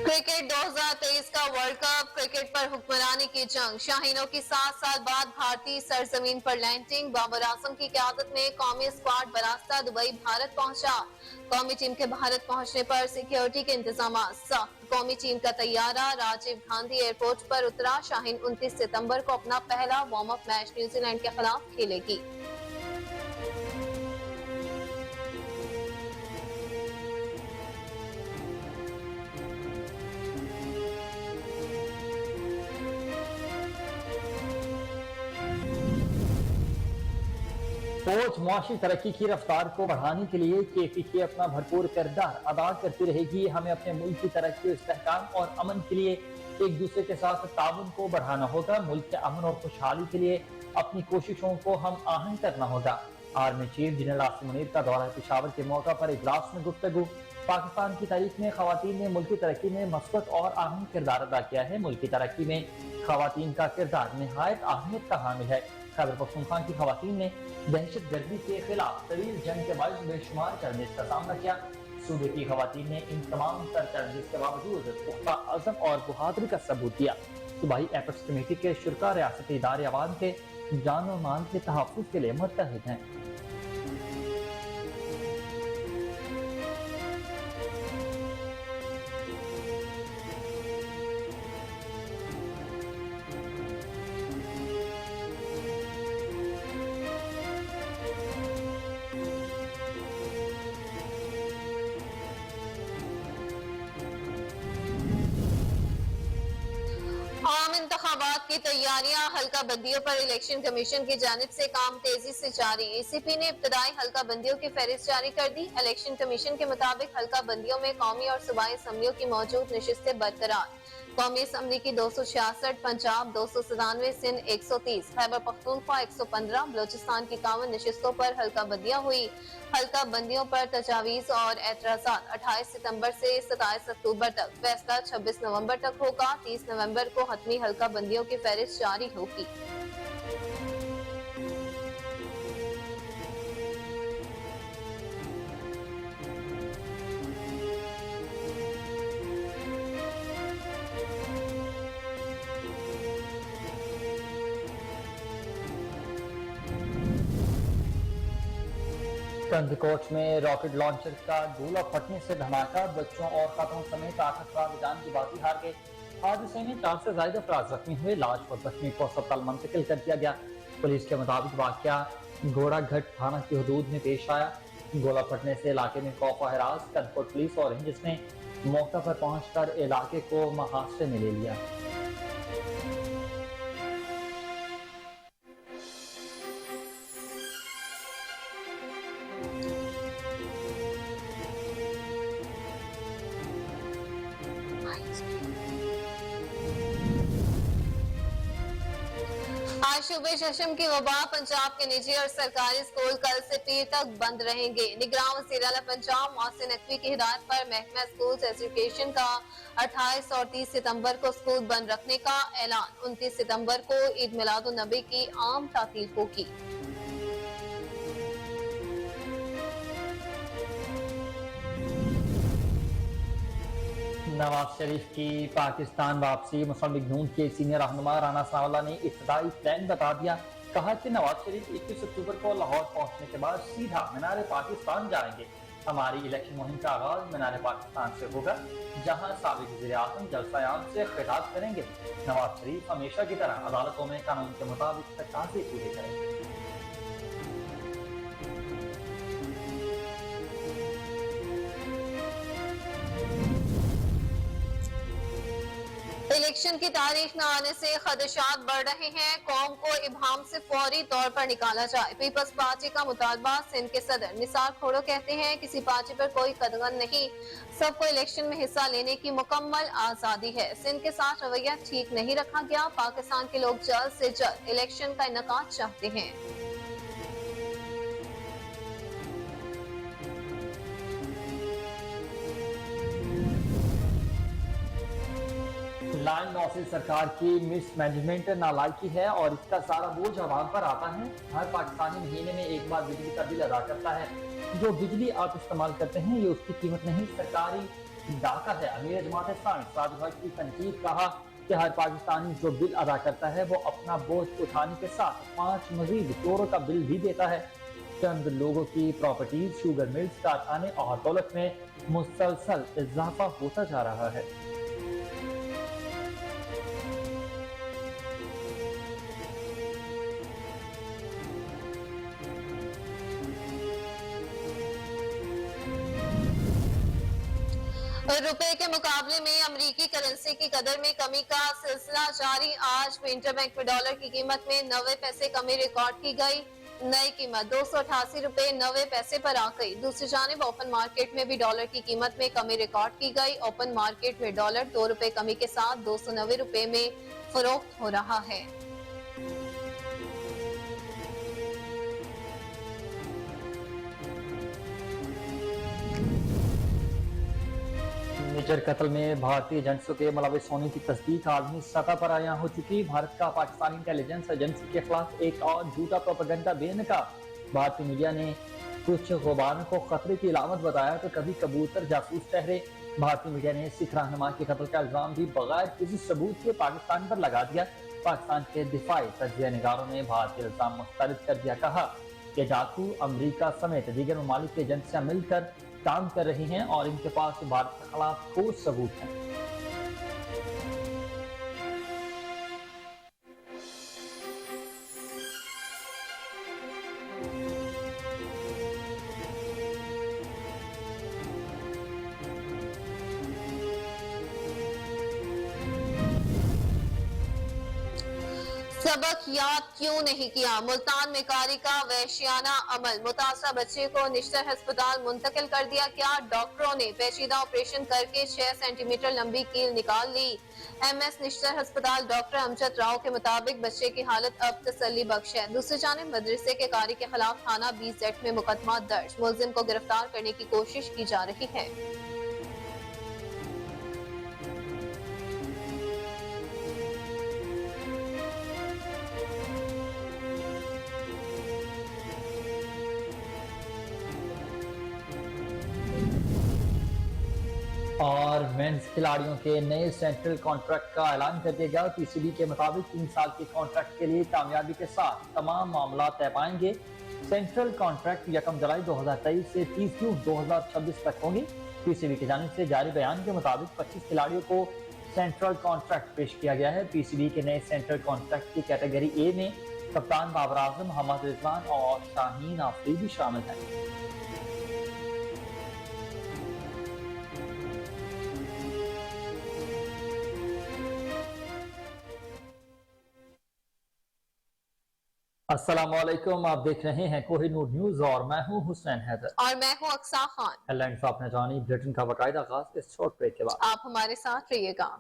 Cricket 2023 का world cup cricket पर हुक्मरानी की जंग। शाहीनों की 7 साल बाद भारतीय सरजमीन पर लैंडिंग। बाबर आजम की क़यादत में कौमी स्क्वाड बरास्ता दुबई भारत पहुंचा। कौमी टीम के भारत पहुंचने पर सिक्योरिटी के इंतजाम सख्त। कौमी टीम का तैयारा राजीव गांधी एयरपोर्ट पर उतरा। शाहीन 29 सितंबर को अपना पहला वार्म अप मैच न्यूजीलैंड के खिलाफ खेलेगी। फौज मुआशी तरक्की की रफ्तार को बढ़ाने के लिए KPK अपना भरपूर किरदार अदा करती रहेगी। हमें अपने मुल्क की तरक्की, इस्तेहकाम और अमन के लिए एक दूसरे के साथ ताउन को बढ़ाना होगा। मुल्क के अमन और खुशहाली के लिए अपनी कोशिशों को हम आहंग करना होगा। Army chief general Asim Munir का दौरा पेशावर के मौका पर इजलास में गुफ्तगू। पाकिस्तान की तारीख में खवातीन ने मुल्क की तरक्की में मस्बत और अहम किरदार अदा किया है। मुल्क की तरक्की में खवातीन का किरदार निहायत अहमियत का हामिल है। खैबर पख्तूनख्वा की खवातीन ने दहशत गर्दी के खिलाफ तवील जंग के बाद बेशुमार चैलेंजेस का सामना किया। सूबे की खवातीन ने इन तमाम तर चैलेंजेस के बावजूद पुख्ता अज़म और बहादुरी का सबूत दिया। सूबाई एपेक्स कमेटी के शुरा रियासती इदारे अवाम के जान और माल के तहफ़्फ़ुज़ के लिए मुत्तहिद हैं। आम इंतखाबात की तैयारियां, हल्का बंदियों पर इलेक्शन कमीशन की जानिब से काम तेजी से जारी। ACP ने इब्तदाई हल्का बंदियों की फहरिस्त जारी कर दी। इलेक्शन कमीशन के मुताबिक हल्का बंदियों में कौमी और सूबाई असम्बलियों की मौजूद नशिस्तें बरकरार। कौमी असम्बली की 266, पंजाब 297, सिंध 130, खैबर पख्तूनख्वा 115, बलोचिस्तान की 51 नशिस्तों पर हल्का बंदियां हुई। हल्का बंदियों पर तजावीज और एतराजात 28 सितंबर से 27 अक्टूबर तक, फैसला 26 नवंबर तक होगा। 30 नवंबर को हतमी हल्का बंदियों की फहरिस्त जारी होगी। कंदकोट में रॉकेट लॉन्चर का गोला फटने से धमाका, बच्चों और खतरों समेत 8 अफराद जान की बाजी हार गए। हादसे में 4 से ज्यादा अफराद जख्मी हुए। लाश और जख्मी को अस्पताल मुंतकिल कर दिया गया। पुलिस के मुताबिक वाकया घोड़ाघट थाना की हदूद में पेश आया। गोला फटने से इलाके में खौफ और हिरास। कंदकोट पुलिस और रेंजर्स ने मौके पर पहुंचकर इलाके को मुहासरे में ले लिया। आज शूबे चशम की वबा, पंजाब के निजी और सरकारी स्कूल कल से पीर तक बंद रहेंगे। निगरान वज़ीर आला पंजाब मोहसिन नकवी की हिदायत पर महकमा स्कूल एजुकेशन का 28 और 30 सितंबर को स्कूल बंद रखने का ऐलान। 29 सितंबर को ईद मिलादुन नबी की आम तातील होगी। नवाज शरीफ की पाकिस्तान वापसी, मुस्लिम लीग नून के सीनियर रहनुमा राना सांवला ने इब्तदाई प्लान बता दिया। कहा कि नवाज शरीफ 21 अक्टूबर को लाहौर पहुंचने के बाद सीधा मीनार पाकिस्तान जाएंगे। हमारी इलेक्शन मुहिम का आगाज मीनार पाकिस्तान से होगा, जहां साबिक वज़ीर आज़म जलसा-ए-आम से खिताब करेंगे। नवाज शरीफ हमेशा की तरह अदालतों में कानून के मुताबिक तकाज़े पूरे करेंगे। इलेक्शन की तारीख न आने से खदशात बढ़ रहे हैं। कौम को इब्हाम से फौरी तौर पर निकाला जाए, पीपल्स पार्टी का मुतालबा। सिंध के सदर निसार खोड़ो कहते हैं किसी पार्टी पर कोई कदगन नहीं, सबको इलेक्शन में हिस्सा लेने की मुकम्मल आजादी है। सिंध के साथ रवैया ठीक नहीं रखा गया। पाकिस्तान के लोग जल्द से जल्द इलेक्शन का इनेकाद चाहते हैं। लाइन नौसिल सरकार की मिसमैनेजमेंट नालायकी है और इसका सारा बोझ आवाम पर आता है। हर पाकिस्तानी महीने में एक बार बिजली का बिल अदा करता है। जो बिजली आप इस्तेमाल करते हैं ये उसकी कीमत नहीं, सरकारी डाका है। अमीर जमात इस्लामी साद भाई की तनकीद, कहा कि हर पाकिस्तानी जो बिल अदा करता है वो अपना बोझ उठाने के साथ 5 मजीद करोड़ का बिल भी देता है। चंद लोगों की प्रॉपर्टीज, शुगर मिल्स, कारखाने और दौलत में मुसलसल इजाफा होता जा रहा है। रुपए के मुकाबले में अमेरिकी करेंसी की कदर में कमी का सिलसिला जारी। आज भी इंटरबैंक में डॉलर की कीमत में 90 पैसे कमी रिकॉर्ड की गई। नई कीमत 288 रुपए 90 पैसे पर आ गई। दूसरी जानिब ओपन मार्केट में भी डॉलर की कीमत में कमी रिकॉर्ड की गई। ओपन मार्केट में डॉलर 2 रुपए कमी के साथ 290 रुपए में फरोख्त हो रहा है। मेजर कत्ल में भारतीय एजेंसियों के मुलविस होने की तस्दीक आलमी सतह पर आया हो चुकी। भारत का पाकिस्तानी इंटेलिजेंस एजेंसी के खिलाफ एक और झूठा प्रोपेगेंडा बेनकाब। भारतीय मीडिया ने कुछ गुबारों को खतरे की अलामत बताया तो कभी कबूतर जासूस ठहरे। भारतीय मीडिया ने सिख रहनुमा के कत्ल का इल्जाम भी बगैर किसी सबूत के पाकिस्तान पर लगा दिया। पाकिस्तान के दिफाई तजिया निगारों ने भारतीय इल्जाम मुस्तरद कर दिया। कहा कि डाकू अमरीका समेत दीगर ममालिक की एजेंसियां मिलकर काम कर रही हैं और इनके पास भारत के खिलाफ ठोस सबूत हैं। सबक याद क्यों नहीं किया? मुल्तान में कारी का वहशियाना अमल। मुतासरा बच्चे को निश्तर अस्पताल मुंतकिल कर दिया। क्या डॉक्टरों ने पेचीदा ऑपरेशन करके 6 सेंटीमीटर लंबी कील निकाल ली? एमएस निश्तर अस्पताल डॉक्टर अमजद राव के मुताबिक बच्चे की हालत अब तसल्ली बख्श है। दूसरी जानिब मदरसे के कारी के खिलाफ थाना 20 में मुकदमा दर्ज। मुलजिम को गिरफ्तार करने की कोशिश की जा रही है। और मेंस खिलाड़ियों के नए सेंट्रल कॉन्ट्रैक्ट का ऐलान कर दिया गया। पीसीबी के मुताबिक 3 साल के कॉन्ट्रैक्ट के लिए कामयाबी के साथ तमाम मामला तय पाएंगे। सेंट्रल कॉन्ट्रैक्ट 1 जुलाई 2023 से 30 जून 2026 तक होंगे। पीसीबी की जानिब से जारी बयान के मुताबिक 25 खिलाड़ियों को सेंट्रल कॉन्ट्रैक्ट पेश किया गया है। पीसीबी के नए सेंट्रल कॉन्ट्रैक्ट की कैटेगरी ए में कप्तान बाबर आजम, मोहम्मद रिजवान और शाहीन आफरीदी शामिल हैं। अस्सलाम वालेकुम, आप देख रहे हैं कोहिनूर न्यूज और मैं हूं हुसैन हैदर और मैं हूं अक्सा खान। हेडलाइंस आपने जानी, बुलेटिन का बाकायदा आगाज इस शॉर्ट ब्रेक के बाद। आप हमारे साथ रहिएगा।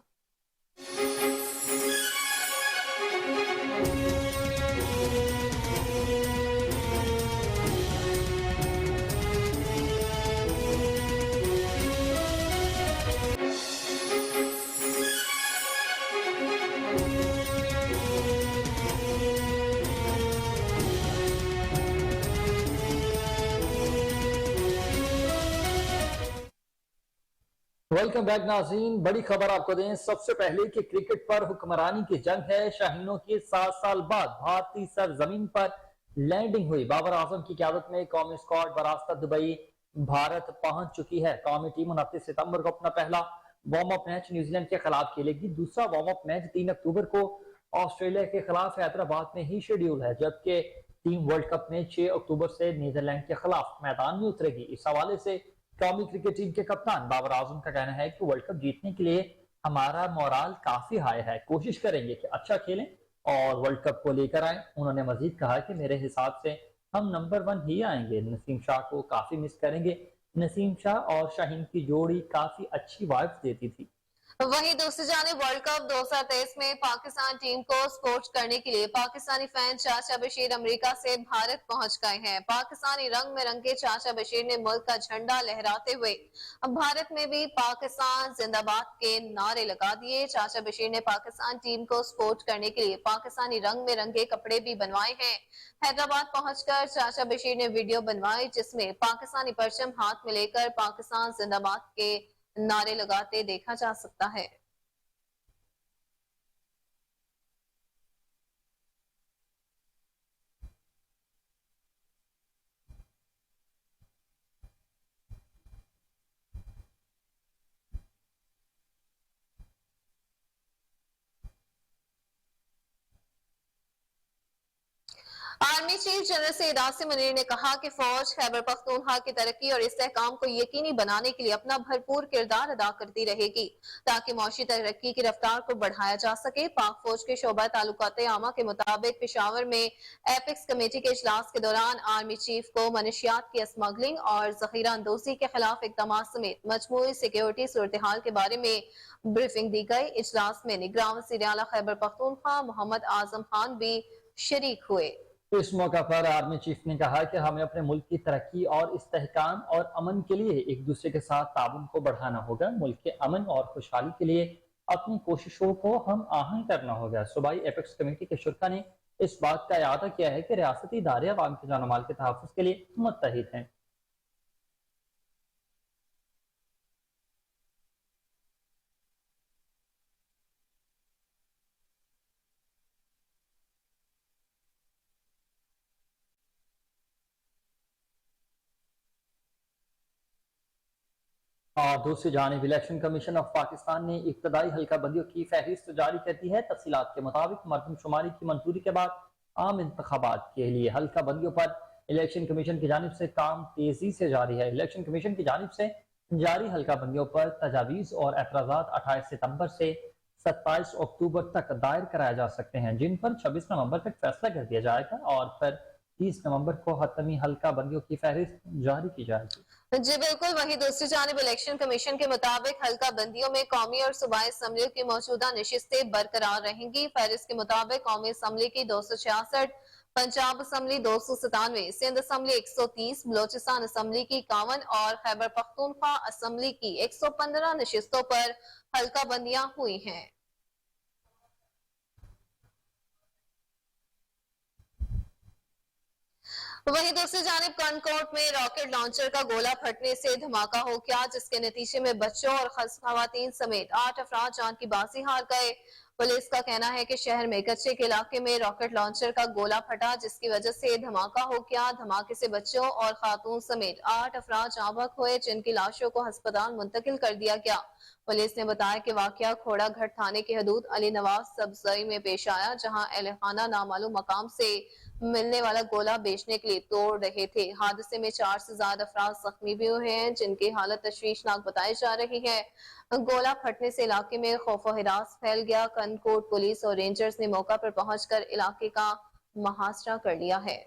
वेलकम बैक नाज़रीन। बड़ी खबर आपको दें सबसे पहले कि क्रिकेट पर हुक्मरानी की जंग है। शाहीनों की 7 साल बाद भारतीय सरजमीन पर लैंडिंग हुई। बाबर आजम की क़यादत में कौमी स्क्वाड बरास्ता दुबई भारत पहुंच चुकी है। कौमी टीम 29 सितंबर को अपना पहला वार्म अप मैच न्यूजीलैंड के खिलाफ खेलेगी। दूसरा वार्म अप मैच 3 अक्टूबर को ऑस्ट्रेलिया के खिलाफ हैदराबाद में ही शेड्यूल है, जबकि टीम वर्ल्ड कप में 6 अक्टूबर से नीदरलैंड के खिलाफ मैदान में उतरेगी। इस हवाले से कौमी क्रिकेट टीम के कप्तान बाबर आजम का कहना है कि वर्ल्ड कप जीतने के लिए हमारा मोराल काफी हाई है, कोशिश करेंगे कि अच्छा खेलें और वर्ल्ड कप को लेकर आए। उन्होंने मजीद कहा कि मेरे हिसाब से हम नंबर 1 ही आएंगे। नसीम शाह को काफी मिस करेंगे। नसीम शाह और शाहीन की जोड़ी काफी अच्छी वाइब्स देती थी। वहीं दूसरी जानिब वर्ल्ड कप 2023 में पाकिस्तान टीम को सपोर्ट करने के लिए पाकिस्तानी फैन चाचा बशीर अमेरिका से भारत पहुंच गए हैं। पाकिस्तानी रंग में रंगे चाचा बशीर ने मुल्क का झंडा लहराते हुए अब भारत में भी पाकिस्तान जिंदाबाद के नारे लगा दिए। चाचा बशीर ने पाकिस्तान टीम को सपोर्ट करने के लिए पाकिस्तानी रंग में रंगे कपड़े भी बनवाए हैं। हैदराबाद पहुंचकर चाचा बशीर ने वीडियो बनवाई जिसमें पाकिस्तानी परचम हाथ में लेकर पाकिस्तान जिंदाबाद के नारे लगाते देखा जा सकता है। Army chief general Syed Asim Munir ने कहा कि फौज खैबर पख्तूनख्वा की तरक्की और इस्तेहकाम को यकीनी बनाने के लिए अपना भरपूर किरदार अदा करती रहेगी ताकि मौशी तरक्की की रफ्तार को बढ़ाया जा सके। पाक फौज के शोबा ताल्लुकात आमा के मुताबिक पेशावर में एपिक्स कमेटी के इजलास के दौरान आर्मी चीफ को मनशियात की स्मगलिंग और जखीरा अंदोजी के खिलाफ इकदाम समेत मजमूई सिक्योरिटी सूरत हाल के बारे में ब्रीफिंग दी गई। इजलास में निगरान वज़ीर आला खैबर पख्तूनख्वा मोहम्मद आजम खान भी शरीक हुए। इस मौका पर आर्मी चीफ ने कहा कि हमें अपने मुल्क की तरक्की और इस्तेहकाम और अमन के लिए एक दूसरे के साथ ताउन को बढ़ाना होगा। मुल्क के अमन और खुशहाली के लिए अपनी कोशिशों को हम आहंग करना होगा। सूबाई एपेक्स कमेटी के शुरा ने इस बात का इरादा किया है कि रियासती इदारे अवाम के जान माल के तहफ़्फ़ुज़ के लिए मुत्तहिद हैं। और दूसरी जानिब इलेक्शन कमीशन ऑफ पाकिस्तान ने इब्तदाई हल्का बंदियों की फहरिस्त जारी कर दी है। तफसीलात के मुताबिक मरदमशुमारी की मंजूरी के बाद आम इंतखाबात के लिए हल्का बंदियों पर इलेक्शन कमीशन की जानिब से काम तेजी से जारी है। इलेक्शन कमीशन की जानिब से जारी हल्का बंदियों पर तजावीज़ और एतराज़ात 28 सितंबर से 27 अक्टूबर तक दायर कराए जा सकते हैं, जिन पर 26 नवंबर तक फैसला कर दिया जाएगा और फिर 30 नवंबर को हतमी हल्का बंदियों की फहरिस्त जारी की जाएगी। जी बिल्कुल, वही दूसरी जानिब इलेक्शन कमीशन के मुताबिक हल्का बंदियों में कौमी और सूबाई असम्बलियों की मौजूदा नशिस्तें बरकरार रहेंगी। फहरिस्त के मुताबिक कौमी असम्बली की 266, Punjab assembly 297, Sindh assembly 130, Balochistan assembly की 51 और खैबर पख्तूनख्वा असम्बली की 115 नशिस्तों पर हल्का बंदियां हुई हैं। वहीं दूसरी जानिब कनकोट में रॉकेट लॉन्चर का गोला फटने से धमाका हो गया, जिसके नतीजे में बच्चों और खवातीन समेत 8 अफराद जान की बाजी हार गए। पुलिस का कहना है कि शहर में कच्चे के इलाके में रॉकेट लॉन्चर का गोला फटा, जिसकी वजह से धमाका हो गया। धमाके से बच्चों और खातून समेत 8 अफराद जाँ बहक हुए, जिनकी लाशों को अस्पताल मुंतकिल कर दिया गया। पुलिस ने बताया कि वाकया खोड़ाघट थाने की हदूद अली नवाज सब्जई में पेश आया, जहां एहलखाना नामालूम मकाम से मिलने वाला गोला बेचने के लिए तोड़ रहे थे। हादसे में 4 से ज्यादा अफराद जख्मी भी हुए हैं, जिनकी हालत तशवीशनाक बताई जा रही है। गोला फटने से इलाके में खौफो हिरास फैल गया। कनकोट पुलिस और रेंजर्स ने मौका पर पहुंचकर इलाके का मुहासरा कर लिया है।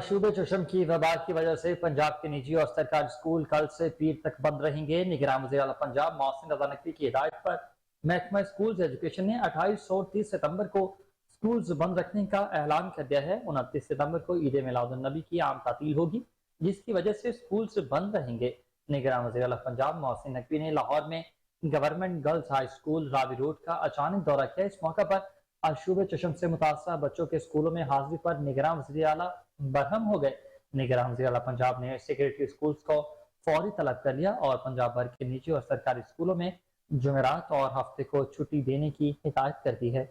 शूबे चशम की वबा की वजह से पंजाब के निजी और सरकारी स्कूल कल से पीर तक बंद रहेंगे। निगरान वज़ीर आला पंजाब मोहसिन रज़ा नकवी की हिदायत पर महकमा स्कूल्स एजुकेशन ने 28 और 30 सितंबर को स्कूल्स बंद रखने का ऐलान कर दिया है। 29 सितंबर को ईद मिलादुन नबी की आम तातील होगी, जिसकी वजह से स्कूल्स बंद रहेंगे। निगरान वज़ीर आला पंजाब मोहसिन नकवी ने लाहौर में government girls high school Ravi road का अचानक दौरा किया। इस मौका पर शूबे चशम से मुतासरा बच्चों के स्कूलों में हाजिरी पर निगरान वज़ीर आला बरहम हो गए। निगरान वज़ीर आला पंजाब ने सेक्रेटरी स्कूल्स को फौरी तलब कर लिया और पंजाब भर के निजी और सरकारी स्कूलों में जुमेरात और हफ्ते को छुट्टी देने की हिदायत कर दी है।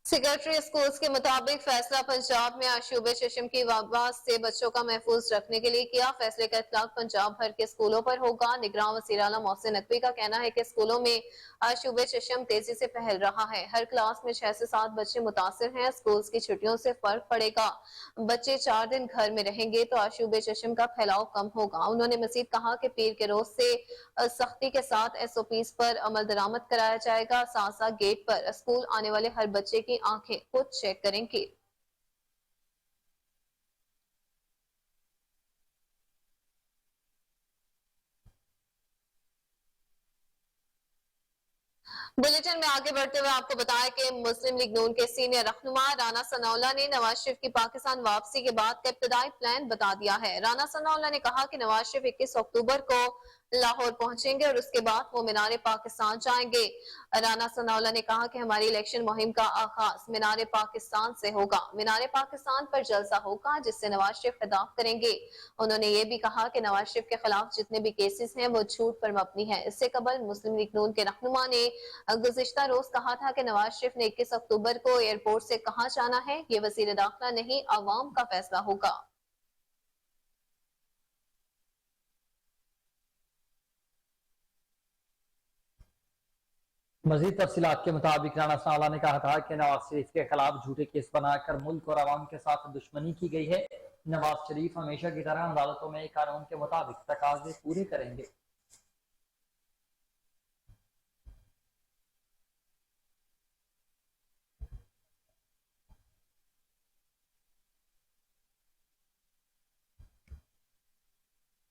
सेक्रेटरी स्कूल्स के मुताबिक फैसला पंजाब में आशूबे चशम की वबा से बच्चों का महफूज रखने के लिए किया। फैसले का इतलाक पंजाब भर के स्कूलों पर होगा। निगरान वज़ीर आला मोहसिन नकवी का कहना है कि स्कूलों में आशूबे चशम तेजी से फैल रहा है। हर क्लास में 6 से 7 बच्चे मुतासिर हैं। स्कूल्स की छुट्टियों से फर्क पड़ेगा। बच्चे 4 दिन घर में रहेंगे तो आशूबे चशम का फैलाव कम होगा। उन्होंने मजीद कहा कि पीर के रोज से सख्ती के साथ SOPs पर अमल दरामद कराया जाएगा। साथ साथ गेट पर स्कूल आने वाले हर बच्चे की आंखें खुद चेक करेंगे। बुलेटिन में आगे बढ़ते हुए आपको बताया कि मुस्लिम लीग नून के सीनियर रहनुमा राना सनाउल्लाह ने नवाज शरीफ की पाकिस्तान वापसी के बाद का इब्तदाई प्लान बता दिया है। राना सनाउल्लाह ने कहा कि नवाज शरीफ 21 अक्टूबर को लाहौर पहुंचेंगे और उसके बाद वो मीनार पाकिस्तान जाएंगे। राना सनाउल्लाह ने कहा कि हमारी इलेक्शन मुहिम का आगाज मीनार पाकिस्तान से होगा। मीनार पाकिस्तान पर जलसा होगा जिससे नवाज शरीफ खिताब करेंगे। उन्होंने ये भी कहा कि नवाज शरीफ के खिलाफ जितने भी केसेस हैं वो झूठ पर मबनी है। इससे कबल मुस्लिम लीग नून के रहनुमा ने गुज़िश्ता रोज कहा था कि नवाज शरीफ ने 21 अक्टूबर को एयरपोर्ट से कहां जाना है ये वजीर दाखिला नहीं अवाम का फैसला होगा। मजीद तफसीलात के मुताबिक राना सनाउल्लाह ने कहा था कि नवाज शरीफ के खिलाफ झूठे केस बनाकर मुल्क और आवाम के साथ दुश्मनी की गई है। नवाज शरीफ हमेशा की तरह अदालतों में कानून के मुताबिक तकाजे पूरे करेंगे।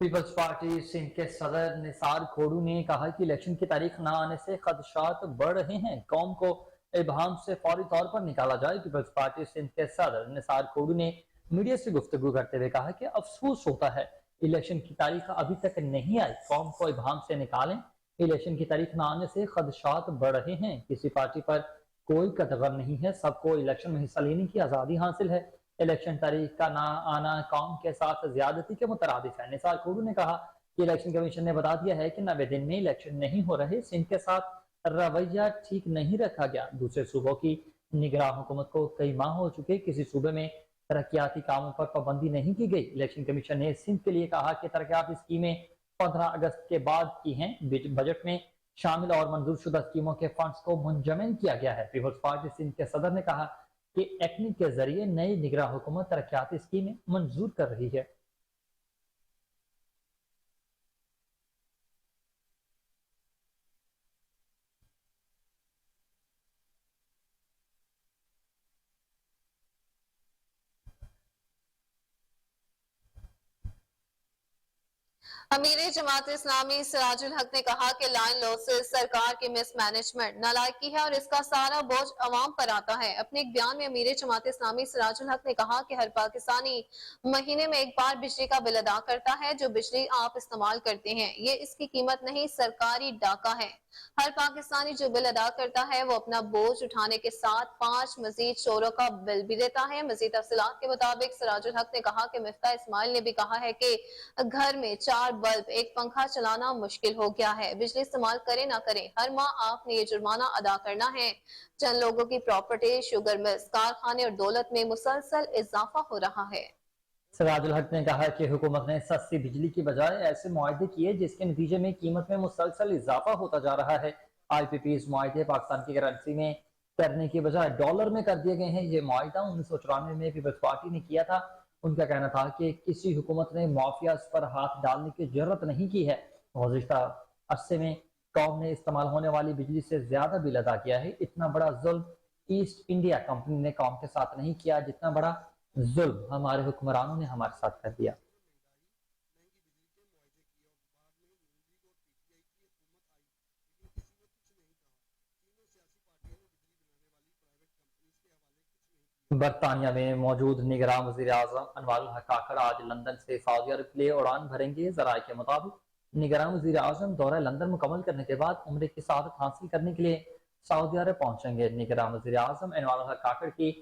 पीपल्स पार्टी सिंध के सदर निसार खोड़ू ने कहा कि इलेक्शन की तारीख न आने से खदशात बढ़ रहे हैं, कौम को इबहम से फौरी तौर पर निकाला जाए। पीपल्स पार्टी सिंध के सदर निसार खोड़ू ने मीडिया से गुफ्तगू करते हुए कहा कि अफसोस होता है इलेक्शन की तारीख अभी तक नहीं आई, कौम को इबहम से निकालें। इलेक्शन की तारीख न आने से खदशात बढ़ रहे हैं, किसी पार्टी पर कोई कटघर नहीं है, सबको इलेक्शन में हिस्सा लेने की आजादी हासिल है। इलेक्शन तारीख का ना आना कौम के साथ ज्यादती के मुतरादिफ है। निसार खोड़ू ने कहा कि इलेक्शन कमीशन ने बता दिया है कि 90 दिन में इलेक्शन नहीं हो रहे। सिंध के साथ रवैया ठीक नहीं रखा गया। दूसरे सूबों की निगरान हुकूमत को कई माह हो चुके, किसी सूबे में तरक्याती कामों पर पाबंदी नहीं की गई। इलेक्शन कमीशन ने सिंध के लिए कहा कि तरक्याती स्कीमें 15 अगस्त के बाद की हैं। बजट में शामिल और मंजूर शुदा स्कीमों के फंड्स को मुंजमन किया गया है। पीपल्स पार्टी सिंध के सदर ने कहा कि एक्निक के जरिए नई निगरान हुकूमत तरक्याती स्कीमें मंजूर कर रही है। अमीर जमात इस्लामी सिराजुल हक ने कहा कि लाइन लॉसेस सरकार की मिसमैनेजमेंट नालायकी है और इसका सारा बोझ अवाम पर आता है। अपने एक बयान में अमीर जमात इस्लामी सिराजुल हक ने कहा कि हर पाकिस्तानी महीने में एक बार बिजली का बिल अदा करता है। जो बिजली आप इस्तेमाल करते हैं ये इसकी कीमत नहीं, सरकारी डाका है। हर पाकिस्तानी जो बिल अदा करता है वो अपना बोझ उठाने के साथ 5 मजीद शोरों का बिल भी देता है। मजीद तफसीलात के मुताबिक सिराजुल हक ने कहा कि मिफ्ता इस्माइल ने भी कहा है कि घर में 4 बल्ब, एक पंखा चलाना मुश्किल हो गया है। बिजली इस्तेमाल करें ना करें, हर माह आपने ये जुर्माना अदा करना है। चंद लोगों की प्रॉपर्टी, शुगर मिल्स, कारखाने और दौलत में मुसलसल इजाफा हो रहा है। सिराजुल हक ने कहा कि हुकूमत ने सस्ती बिजली की बजाय ऐसे मुआहदे किए जिसके नतीजे में कीमत में मुसलसल इजाफा होता जा रहा है। IPP इस मुआहदे पाकिस्तान की करेंसी में करने की बजाय डॉलर में कर दिए गए हैं। ये मुआहदा 1994 में पीपल्स पार्टी ने किया था। उनका कहना था कि किसी हुकूमत ने मुआफिया पर हाथ डालने की जरूरत नहीं की है। गुज़िश्ता अरसे में कौम ने इस्तेमाल होने वाली बिजली से ज्यादा बिल अदा किया है। इतना बड़ा जुल्म ईस्ट इंडिया कंपनी ने कौम के साथ नहीं किया जितना बड़ा जुल्म हमारे हुक्मरानों ने हमारे साथ कर दिया। बरतानिया में मौजूद निगरान वज़ीर आज़म अनवारुल हक काकड़ आज लंदन से सऊदी अरब के लिए उड़ान भरेंगे। जराये के मुताबिक निगरान वज़ीर आज़म दौरा लंदन मुकम्मल करने के बाद उम्रे की सआदत हासिल करने के लिए सऊदी अरब पहुंचेंगे। निगरान वज़ीर आज़म अनवारुल हक काकड़ की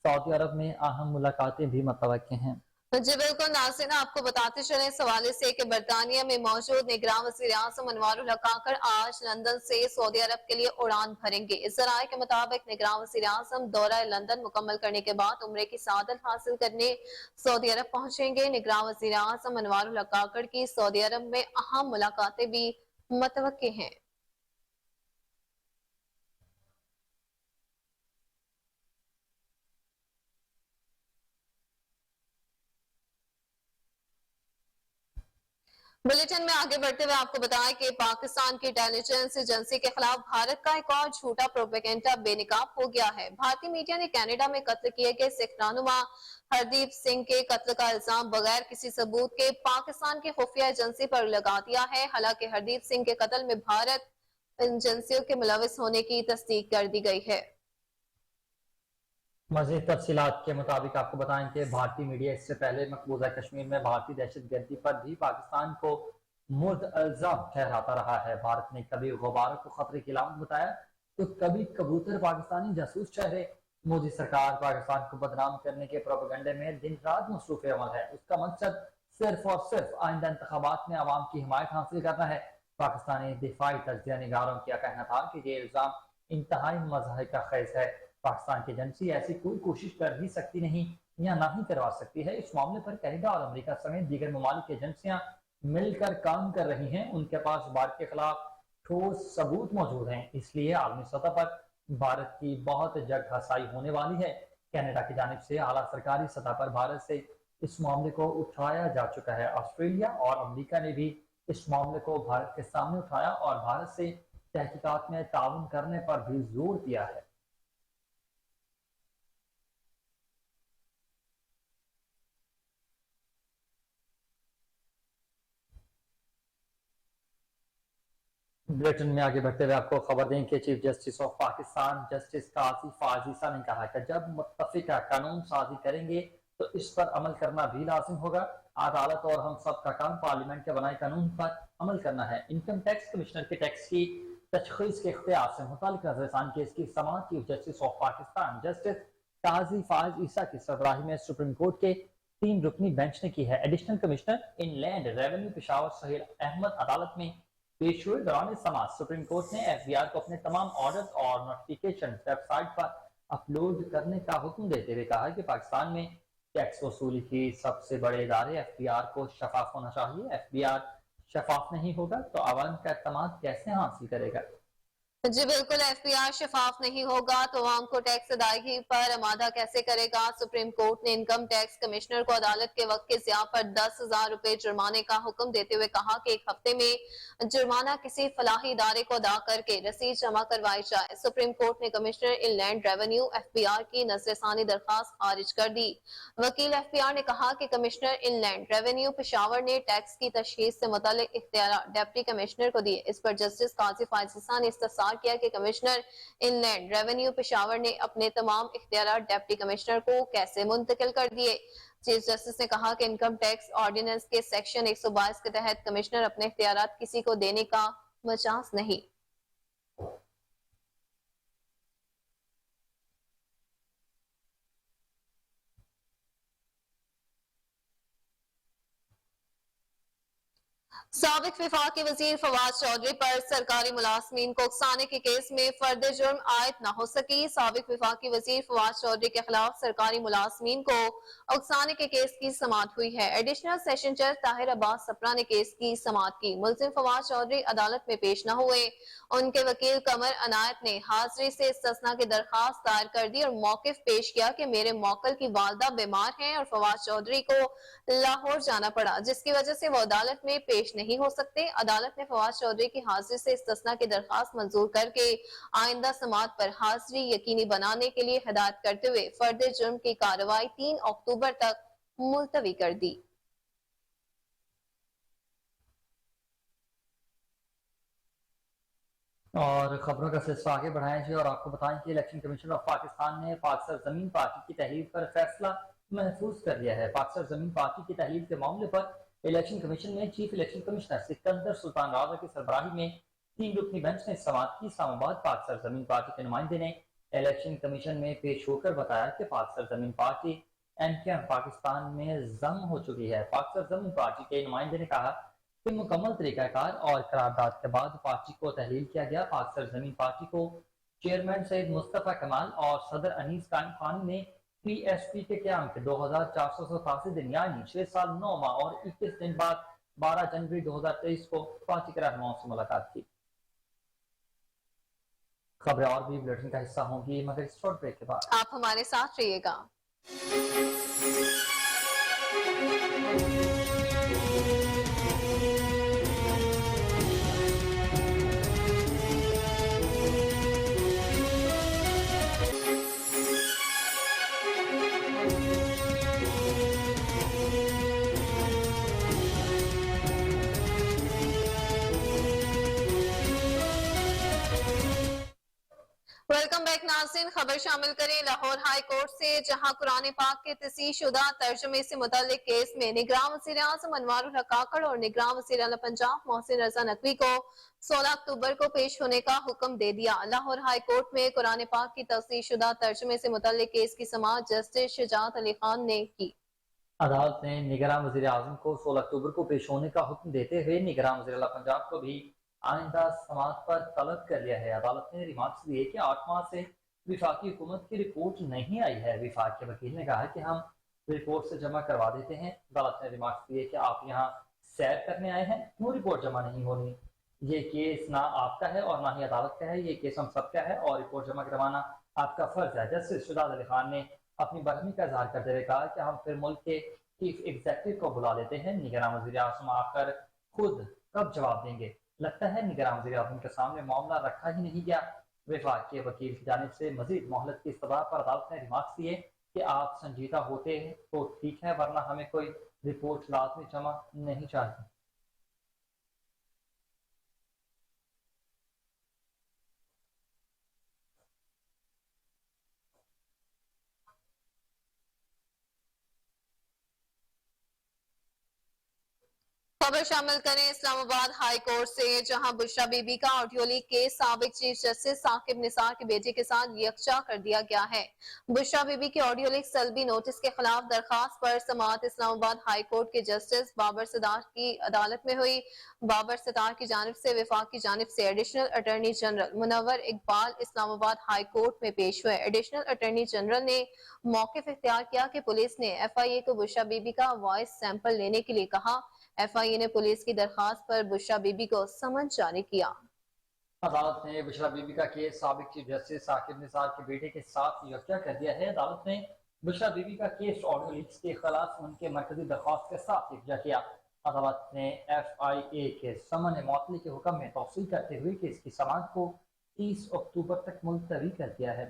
सऊदी अरब में अहम मुलाकातें भी मुतवक्किल हैं। जी बिल्कुल नाज़रीन, आपको बताते चले इस हवाले से कि बरतानिया में मौजूद निगरान वज़ीर आज़म अनवारुल हक काकड़ आज लंदन से सऊदी अरब के लिए उड़ान भरेंगे। इस जराये के मुताबिक निगरान वज़ीर आज़म दौरा लंदन मुकम्मल करने के बाद उम्रे की सआदत हासिल करने सऊदी अरब पहुंचेंगे। निगरान वज़ीर आज़म अनवारुल हक काकड़ की सऊदी अरब में अहम मुलाकातें भी मुतवक्किल हैं। बुलेटिन में आगे बढ़ते हुए आपको बताएं कि पाकिस्तान की इंटेलिजेंस एजेंसी के खिलाफ भारत का एक और झूठा प्रोपेगेंडा बेनकाब हो गया है। भारतीय मीडिया ने कनाडा में कत्ल किए गए सिख रहनुमा हरदीप सिंह के कत्ल का इल्जाम बगैर किसी सबूत के पाकिस्तान की खुफिया एजेंसी पर लगा दिया है। हालांकि हरदीप सिंह के कत्ल में भारत एजेंसियों के मुलविस होने की तस्दीक कर दी गई है। मज़ीद तफसीलात के मुताबिक आपको बताएं कि भारतीय मीडिया इससे पहले मकबूजा कश्मीर में भारतीय दहशत गर्दी पर भी पाकिस्तान को मुतअज़्ज़म ठहराता रहा है। भारत ने कभी गुब्बारों को खतरे की अलामत बताया तो कभी कबूतर पाकिस्तानी जासूस ठहरे। मोदी सरकार पाकिस्तान को बदनाम करने के प्रोपेगेंडे में दिन रात मसरूफ अमल है। उसका मकसद सिर्फ और सिर्फ आइंदा इंतखाबात में आवाम की हिमायत हासिल करना है। पाकिस्तानी दिफाई तज्जिया निगारों का कहना था कि ये इल्जाम इंतहाई मज़ाहिका खेज है। पाकिस्तान की एजेंसी ऐसी कोई कोशिश कर ही सकती नहीं या ना ही करवा सकती है। इस मामले पर कनाडा और अमेरिका समेत दीगर ममालिक की एजेंसियां मिलकर काम कर रही हैं। उनके पास भारत के खिलाफ ठोस सबूत मौजूद हैं, इसलिए आलमी सतह पर भारत की बहुत जग हसाई होने वाली है। कनाडा की जानिब से आला सरकारी सतह पर भारत से इस मामले को उठाया जा चुका है। ऑस्ट्रेलिया और अमेरिका ने भी इस मामले को भारत के सामने उठाया और भारत से तहकीकात में ताउन करने पर भी जोर दिया है। ब्रिटेन में आगे बढ़ते हुए आपको खबर दें कि chief justice of Pakistan justice Qazi Faez Isa ने कहा कि जब मुत्तफिका कानून साजी करेंगे तो इस पर अमल करना भी लाजिम होगा। अदालत और हम सब का काम पार्लियामेंट के बनाए कानून पर अमल करना है। इनकम टैक्स कमिश्नर के टैक्स की तशखीस के इख्तियार से मुतालिक नजरसान केस की समाअत chief justice of Pakistan justice Qazi Faez Isa की सरबराही में सुप्रीम कोर्ट के 3 रुकनी बेंच ने की है। Additional commissioner inland revenue Peshawar Sohail Ahmad अदालत में पेश हुए। दौरान समाज सुप्रीम कोर्ट ने एफबीआर को अपने तमाम ऑर्डर और नोटिफिकेशन वेबसाइट पर अपलोड करने का हुक्म देते हुए कहा कि पाकिस्तान में टैक्स वसूली की सबसे बड़े इदारे एफबीआर को शफाफ होना चाहिए। एफबीआर शफाफ नहीं होगा तो आवाम का एतमाद कैसे हासिल करेगा। जी बिल्कुल, एफबीआर शफाफ नहीं होगा तो आवाम को टैक्स अदायगी पर आमादा कैसे करेगा। सुप्रीम कोर्ट ने इनकम टैक्स कमिश्नर को अदालत के वक्त के ज़िया पर 10,000 रुपए जुर्माने का हुक्म देते हुए कहा कि 1 हफ्ते में जुर्माना किसी फलाही इदारे को अदा करके रसीद जमा करवाई जाए। सुप्रीम कोर्ट ने कमिश्नर इनलैंड रेवेन्यू एफबीआर की नजरसानी दरखास्त खारिज कर दी। वकील एफबीआर ने कहा कि कमिश्नर इनलैंड रेवेन्यू पेशावर ने टैक्स की तशखीस से मुतालिक इख्तियार डिप्टी कमिश्नर को दिए। इस पर जस्टिस काजी फाज ईसा ने इस्तफसार किया कि कमिश्नर इनलैंड रेवेन्यू पेशावर ने अपने तमाम इख्तियार डिप्टी कमिश्नर को कैसे मुंतकिल कर दिए। चीफ जस्टिस ने कहा कि इनकम टैक्स ऑर्डिनेंस के सेक्शन 122 के तहत कमिश्नर अपने इख्तियार किसी को देने का मजाज नहीं। साबिक विफाकी वजीर फवाद चौधरी पर सरकारी मुलाजमीन को उकसाने के केस में फर्द जुर्म आयद न हो सकी। साबिक विफाकी वजीर फवाद चौधरी के खिलाफ सरकारी मुलाजमीन को उकसाने के केस की समाअत हुई है। एडिशनल सेशन जज ताहिर अब्बास सप्रा ने केस की समाअत की। मुलजिम फवाद चौधरी अदालत में पेश न हुए। उनके वकील कमर अनायत ने हाजिरी से इस्तिस्ना की दरखास्त दायर कर दी और मौकिफ पेश किया कि मेरे मौकल की वालदा बीमार हैं और फवाद चौधरी को लाहौर जाना पड़ा, जिसकी वजह से वो अदालत में पेश नहीं हो सकते। अदालत ने फवाद चौधरी की हाजिरी से इस्तिस्ना की दरखास्त मंजूर करके आइंदा समाअत पर हाजिरी यकीनी बनाने के लिए हिदायत करते हुए फर्द जुर्म की कार्रवाई 3 अक्टूबर तक मुलतवी कर दी। और खबरों का सिलसिला आगे बढ़ाएं और आपको बताएं कि इलेक्शन कमीशन ऑफ पाकिस्तान ने पाक सरजमीन पार्टी की तहलील पर फैसला महफूज कर लिया है। पाक सरजमीन पार्टी की तहलील के मामले पर इलेक्शन कमीशन में chief election commissioner Sikandar Sultan Raja की सरबराही में 3 रुकनी बेंच ने समाअत की। इस्लामाबाद पाक सरजमीन पार्टी के नुमाइंदे ने इलेक्शन कमीशन में पेश होकर बताया कि पाक सरजमीन पार्टी एमकेएम पाकिस्तान में जंग हो चुकी है। पाक सरजमीन पार्टी के नुमाइंदे ने कहा कि मुकम्मल तरीकाकार और करारदाद के बाद पार्टी को तहलील किया गया। पाक सरजमीन पार्टी को चेयरमैन सैयद मुस्तफा कमाल और सदर अनीस खान ने पीएसपी के क्याम के 2487 दिन यानी 6 साल 9 माह और 21 दिन बाद 12 जनवरी 2023 को पार्टी के रहनुमाओं से मुलाकात की। खबरें और भी बुलेटिन का हिस्सा होंगी मगर इस शॉर्ट ब्रेक के बाद। आप हमारे साथ रहिएगा। वेलकम बैक नाज़रीन खबर शामिल करें लाहौर हाई कोर्ट से, जहां कुरान पाक के तसीहशुदा तर्जुमे से मुतल्लिक केस में निगरान वज़ीर आज़म अनवारुल हक काकड़ और निगरान वज़ीर आला पंजाब मोहसिन रजा नकवी को 16 अक्टूबर को पेश होने का हुक्म दे दिया। लाहौर हाई कोर्ट में कुरान पाक की तसीहशुदा तर्जुमे से मुतल्लिक केस की समाअत जस्टिस शुजात अली खान ने की। अदालत ने निगरान वज़ीर आज़म को 16 अक्टूबर को पेश होने का हुक्म देते हुए निगरान वज़ीर आला पंजाब को भी आइंदा समाअत पर तलब कर लिया है। अदालत ने रिमार्क्स दिए कि 8 माह से विफाकी हुकूमत की रिपोर्ट नहीं आई है। विफाक के वकील ने कहा कि हम रिपोर्ट से जमा करवा देते हैं। अदालत ने रिमार्क्स दिए कि आप यहाँ सैर करने आए हैं, क्यों रिपोर्ट जमा नहीं होनी? ये केस ना आपका है और ना ही अदालत का है, ये केस हम सबका है और रिपोर्ट जमा करवाना आपका फर्ज है। जस्टिस शुजात अली खान ने अपनी बरहमी का इजहार करते हुए कहा कि हम फिर मुल्क के चीफ एग्जीक्यूटिव को बुला लेते हैं। निगरान वज़ीर आज़म आकर खुद कब जवाब देंगे? लगता है निगरान वज़ीर आज़म के सामने मामला रखा ही नहीं गया। विफाक के वकील की जानिब से मजीद मोहलत की इस्तदा पर अदालत ने रिमार्क्स दिए कि आप संजीदा होते हैं तो ठीक है, वरना हमें कोई रिपोर्ट लाजमी जमा नहीं चाहिए। खबर शामिल करें इस्लामाबाद हाई कोर्ट से, जहां बुशरा बीबी का ऑडियो लीक केस साबिक चीफ जस्टिस साकिब निसार के बेटे के साथ यकजा कर दिया गया है। बुशरा बीबी के ऑडियो लीक सल्बी नोटिस के खिलाफ दरखास्त पर समाअत इस्लामाबाद हाई कोर्ट के जस्टिस बाबर सदार की अदालत में हुई। बाबर सदार की जानिब से विफाक की जानिब से additional attorney general Munawwar Iqbal Islamabad high court में पेश हुए। एडिशनल अटॉर्नी जनरल ने मौकिफ इख्तियार किया कि पुलिस ने FIA को बुशरा बीबी का वॉइस सैंपल लेने के लिए कहा। FIA ने पुलिस की दरखास्त पर बुशरा बीबी को समन जारी किया। अदालत ने बुशरा बीबी का केस साबिक चीफ जस्टिस साकिब निसार के बेटे के साथ यकजा कर दिया है। अदालत ने बुशरा बीबी का केस ऑडियो लीक्स के खिलाफ उनके मरकजी दरख्वास्त के साथ यकजा किया। अदालत ने FIA के समन मुअत्तली के हुक्म में तौसील करते हुए केस की समाअत को 30 अक्टूबर तक मुलतवी कर दिया है।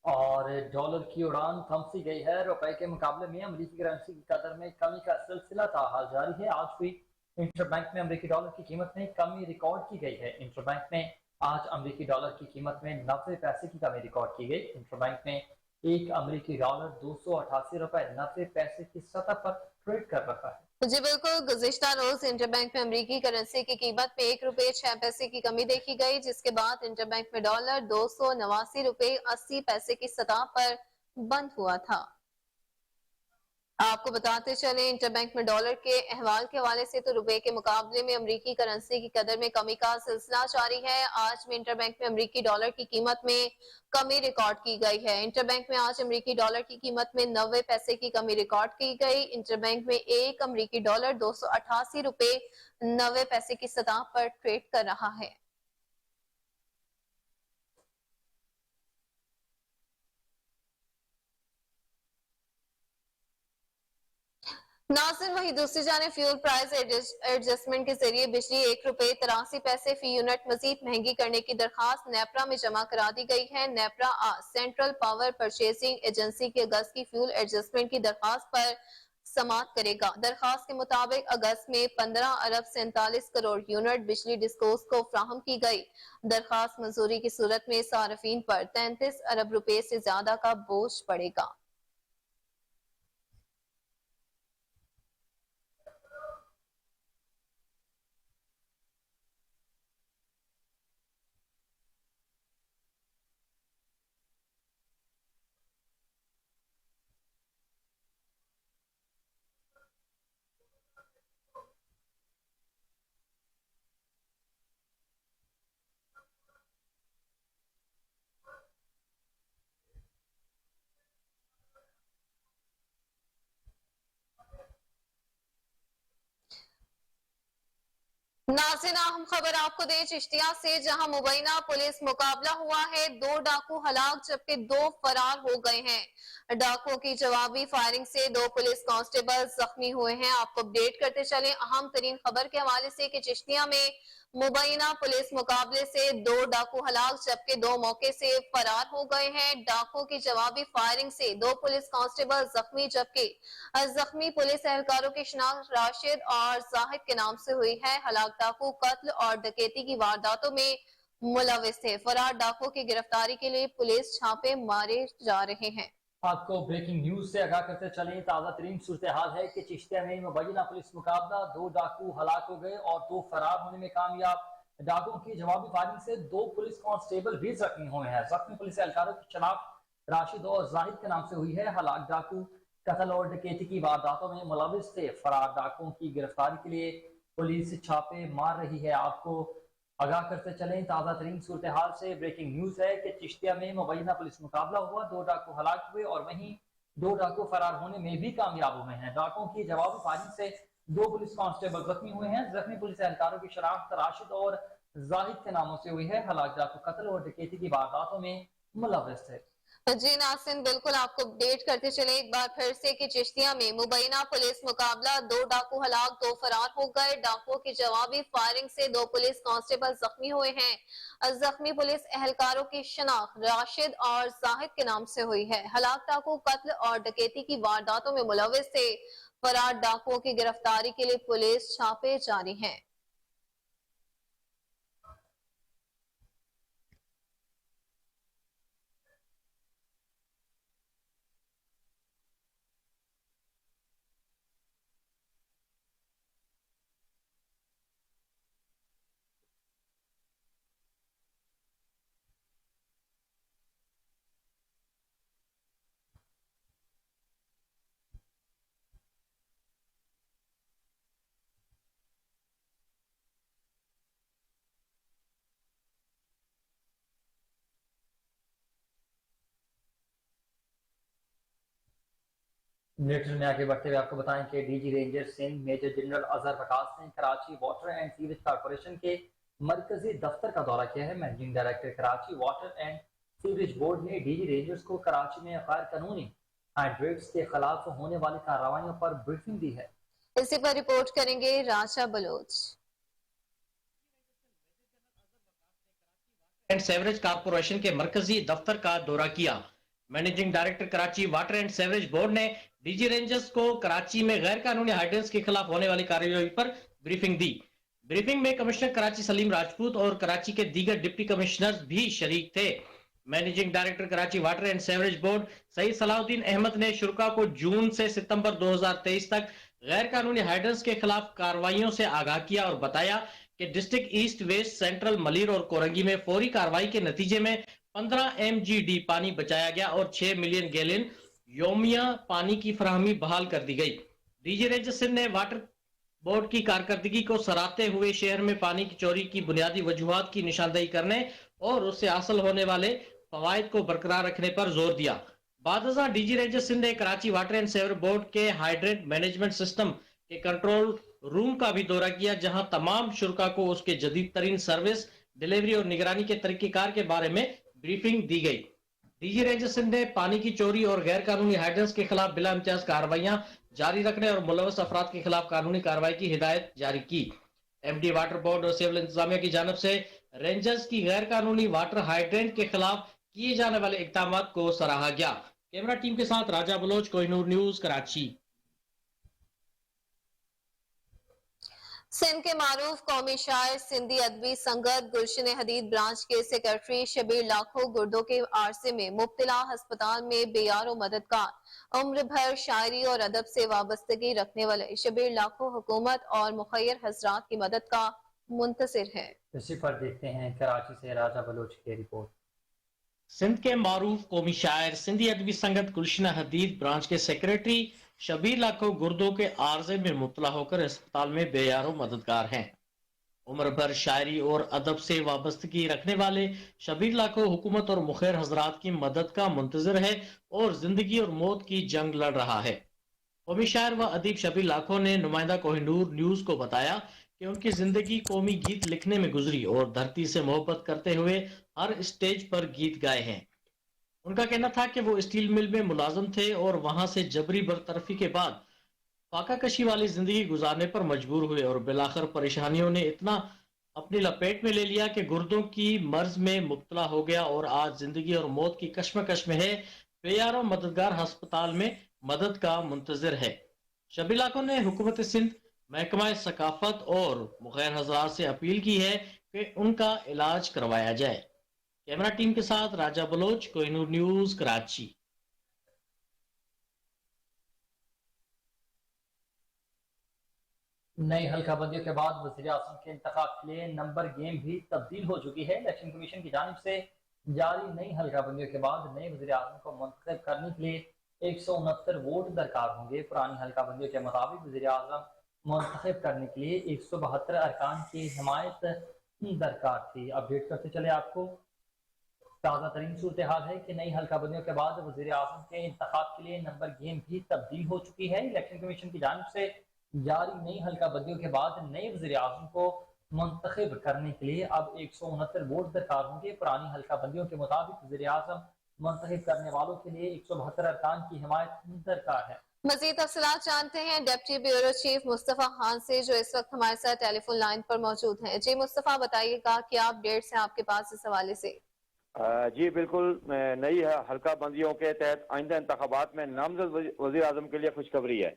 और डॉलर की उड़ान थम सी गई है। रुपए के मुकाबले में अमेरिकी करेंसी की कदर में कमी का सिलसिला ताहाल जारी है। आज हुई इंटरबैंक में अमेरिकी डॉलर की कीमत में कमी रिकॉर्ड की गई है। इंटरबैंक में आज अमेरिकी डॉलर की कीमत में 90 पैसे की कमी रिकॉर्ड की गई। इंटरबैंक में एक अमेरिकी डॉलर 288 रुपए 90 पैसे की सतह पर ट्रेड कर रहा है। जी बिल्कुल, गुज़िश्ता रोज इंटरबैंक में अमेरिकी करेंसी की कीमत में 1 रुपए 6 पैसे की कमी देखी गई, जिसके बाद इंटरबैंक में डॉलर 289 रुपए 80 पैसे की सतह पर बंद हुआ था। आपको बताते चले इंटरबैंक में डॉलर के अहवाल के हवाले से तो रुपए के मुकाबले में अमेरिकी करेंसी की कदर में कमी का सिलसिला जारी है। आज में इंटरबैंक में अमेरिकी डॉलर की कीमत में कमी रिकॉर्ड की गई है। इंटरबैंक में आज अमेरिकी डॉलर की कीमत में 90 पैसे की कमी रिकॉर्ड की गई। इंटरबैंक में एक अमेरिकी डॉलर 288 रुपए 90 पैसे की सतह पर ट्रेड कर रहा है। नाज़रीन, वही दूसरी जानिब फ्यूल प्राइस एडजस्टमेंट के जरिए बिजली 1 रुपए 83 पैसे फी यूनिट मजीद महंगी करने की दरखास्त नेपरा में जमा करा दी गई है। नेपरा आज सेंट्रल पावर परचेसिंग एजेंसी के अगस्त की फ्यूल एडजस्टमेंट की दरखास्त पर समाअत करेगा। दरखास्त के मुताबिक अगस्त में 15 अरब 47 करोड़ यूनिट बिजली डिस्कोस को फ्राहम की गई। दरखास्त मंजूरी की सूरत में सार्फिन पर 33 अरब रुपए से ज्यादा का बोझ पड़ेगा। नाज़रीन, अहम खबर आपको दे चिश्तिया से, जहां मुबैना पुलिस मुकाबला हुआ है। 2 डाकू हलाक जबकि 2 फरार हो गए हैं। डाकुओं की जवाबी फायरिंग से 2 पुलिस कांस्टेबल जख्मी हुए हैं। आपको अपडेट करते चले अहम तरीन खबर के हवाले से कि चिश्तिया में मुबैना पुलिस मुकाबले से 2 डाकू हलाक जबकि 2 मौके से फरार हो गए हैं। डाकुओं की जवाबी फायरिंग से 2 पुलिस कांस्टेबल जख्मी जबकि जख्मी पुलिस एहलकारों की शिनाख्त राशिद और जाहिद के नाम से हुई है। हलाक डाकू कत्ल और डकैती की वारदातों में मुलविस थे। फरार डाकुओं की गिरफ्तारी के लिए पुलिस छापे मारे जा रहे हैं। आपको ब्रेकिंग न्यूज से आगाह करते चलें। ताज़ा तरीन सूरत हाल है कि चिश्तिया में मुबैना पुलिस मुकाबला 2 डाकू हलाक हो गए और 2 फरार होने में कामयाब। डाकुओं की जवाबी फायरिंग से 2 पुलिस कांस्टेबल भी जख्मी हुए हैं। जख्मी पुलिस एहलकारों की शनाख्त राशिद और जाहिद के नाम से हुई है। हलाक डाकू कत्ल और डकैती की वारदातों में मुलविस थे। फरार डाकुओं की गिरफ्तारी के लिए पुलिस छापे मार रही है। आपको आगाह करते चलें ताज़ा तरीन सूरत हाल से। ब्रेकिंग न्यूज है कि चिश्तिया में मुबैना पुलिस मुकाबला हुआ, 2 डाकू हलाक हुए और वहीं 2 डाकू फरार होने में भी कामयाब हुए हैं। डाकुओं की जवाबी फायरिंग से 2 पुलिस कांस्टेबल जख्मी हुए हैं। जख्मी पुलिस एहलकारों की शनाख्त राशिद और जाहिद के नामों से हुई है। हलाक डाकू कत्ल और डकैती की वारदातों में मुलविस थे। जी नासिन, बिल्कुल आपको अपडेट करते चले एक बार फिर से कि चिश्तिया में मुबैना पुलिस मुकाबला 2 डाकू हलाक 2 फरार हो गए। डाकुओं की जवाबी फायरिंग से 2 पुलिस कांस्टेबल जख्मी हुए हैं। जख्मी पुलिस एहलकारों की शनाख्त राशिद और जाहिद के नाम से हुई है। हलाक डाकू कत्ल और डकैती की वारदातों में मुलविस थे। फरार डाकुओं की गिरफ्तारी के लिए पुलिस छापे जारी हैं। बुलेटिन में आगे बढ़ते हुए आपको बताएं कि DG ranger Sindh major general Azhar Waqas ने Karachi water and sewage corporation के मरकजी दफ्तर का दौरा किया है। Managing director Karachi water and sewerage board ने डीजी रेंजर्स को कराची में गैर कानूनी हाइड्रेट्स के खिलाफ होने वाली कार्रवाइयों पर ब्रीफिंग दी है। इसी पर रिपोर्ट करेंगे राजा बलोच। एंड सेवरेज कॉर्पोरेशन के मरकजी दफ्तर का दौरा किया। Managing director Karachi water and sewerage board ने डीजी रेंजर्स को कराची में गैर कानूनी हाइड्रेंस के खिलाफ होने वाली कार्रवाई पर ब्रीफिंग दी। ब्रीफिंग में कमिश्नर कराची सलीम राजपूत और कराची के दीगर डिप्टी कमिश्नर्स भी शरीक थे। Managing director Karachi water and sewerage board Saeed Salahuddin Ahmed ने शुरा को जून से सितंबर 2023 तक गैर कानूनी हाइड्रेंस के खिलाफ कार्रवाइयों से आगाह किया और बताया कि district east west central Malir और कोरंगी में फौरी कार्रवाई के नतीजे में 15 MGD पानी बचाया गया और 6 मिलियन गैलन योमिया पानी की फराहमी बहाल कर दी गई। डीजी रेंजर सिंध ने वाटर बोर्ड की कारकर्दगी को सराहते हुए शहर में पानी की चोरी की बुनियादी वजूहात की निशानदेही करने और उससे हासिल होने वाले फवायद को बरकरार रखने पर जोर दिया। बादशाह डीजी रेंजर सिंध ने Karachi water and sewer board के हाइड्रेट मैनेजमेंट सिस्टम के कंट्रोल रूम का भी दौरा किया, जहां तमाम शुरा को उसके जदीद तरीन सर्विस डिलीवरी और निगरानी के तरीकेकार के बारे में ब्रीफिंग दी गई। डीजी रेंजर सिंध ने पानी की चोरी और गैर कानूनी हाइड्रेंस के खिलाफ बिला इम्तियाज कार्रवाइयां जारी रखने और मुलव्वस अफराद के खिलाफ कानूनी कार्रवाई की हिदायत जारी की। MD वाटर बोर्ड और सिविल इंतजामिया की जानब से रेंजर्स की गैर कानूनी वाटर हाइड्रेंट के खिलाफ किए जाने वाले इकदाम को सराहा गया। कैमरा टीम के साथ राजा बलोच, कोहिनूर न्यूज, कराची। सिंध के मारूफ कौमी शायर सिंधी अदबी संगत गुलशन हदीद ब्रांच के सेक्रेटरी शबीर लाखों गुर्दों के आरसे में मुब्तला अस्पताल में बेयारो मददगार उम्र भर शायरी और अदब से वाबस्तगी रखने वाले शबीर लाखों हुकूमत और मुखैर हजरात की मदद का मुंतसिर है। इसी पर देखते हैं कराची से राजा बलोच की रिपोर्ट। सिंध के मारूफ कौमी शायर सिंधी अदबी संगत गुलशन हदीद ब्रांच के सेक्रेटरी शबीर लाखों गुर्दों के आर्जे में मुब्तला होकर अस्पताल में बेयारो मददगार हैं। उम्र भर शायरी और अदब से वाबस्तगी रखने वाले शबीर लाखों हुकूमत और मुखैर हजरात की मदद का मुंतजर है और जिंदगी और मौत की जंग लड़ रहा है। कौमी शायर व अदीब शबीर लाखों ने नुमाइंदा कोहिनूर न्यूज को बताया कि उनकी जिंदगी कौमी गीत लिखने में गुजरी और धरती से मोहब्बत करते हुए हर स्टेज पर गीत गाए हैं। उनका कहना था कि वो स्टील मिल में मुलाजिम थे और वहां से जबरी बरतरफी के बाद फाका कशी वाली जिंदगी गुजारने पर मजबूर हुए और बिलाखिर परेशानियों ने इतना अपनी लपेट में ले लिया कि गुर्दों की मर्ज में मुब्तला हो गया और आज जिंदगी और मौत की कश्मकश में है। बेयारो मददगार अस्पताल में मदद का मुंतजर है। शबीर लाखों ने हुकूमत सिंध, महकमा सकाफत और मुखैर हजरात से अपील की है कि उनका इलाज करवाया जाए। कैमरा टीम के साथ राजा बलोच, कोहिनूर न्यूज, कराची। नई हल्काबंदियों के बाद वज़ीर आज़म के इंतखाब के लिए नंबर गेम भी तब्दील हो चुकी है। इलेक्शन कमीशन की जानिब से जारी नई हल्काबंदियों के बाद नए वज़ीर आज़म को मुंतखब करने के लिए 169 वोट दरकार होंगे। पुरानी हल्काबंदियों के मुताबिक वज़ीर आज़म मुंतखब करने के लिए 172 अरकान की हिमायत दरकार थी। अपडेट करते चले आपको, ताज़ा तरीन सूरत हाल है कि नई हल्काबंदियों के बाद वज़ीर आज़म के इंतखाब के लिए नंबर गेम भी तब्दील हो चुकी है। इलेक्शन कमीशन की जानिब से जारी नई हल्काबंदियों के बाद नए वज़ीर आज़म को मुंतखब करने के लिए अब 169 वोट दरकार होंगे। पुरानी हल्काबंदियों के मुताबिक वज़ीर आज़म मुंतखब करने वालों के लिए 172 अरकान की हिमायत दरकार है। मजीद तफसीलात जानते हैं deputy bureau chief Mustafa Khan से, जो इस वक्त हमारे साथ टेलीफोन लाइन पर मौजूद हैं। जी मुस्तफ़ा, बताइएगा क्या अपडेट्स हैं आपके पास इस हवाले से? जी बिल्कुल, नई हल्का बंदियों के तहत आइंदा इंतखाबात में नामजद वज़ीर आज़म के लिए खुशखबरी है।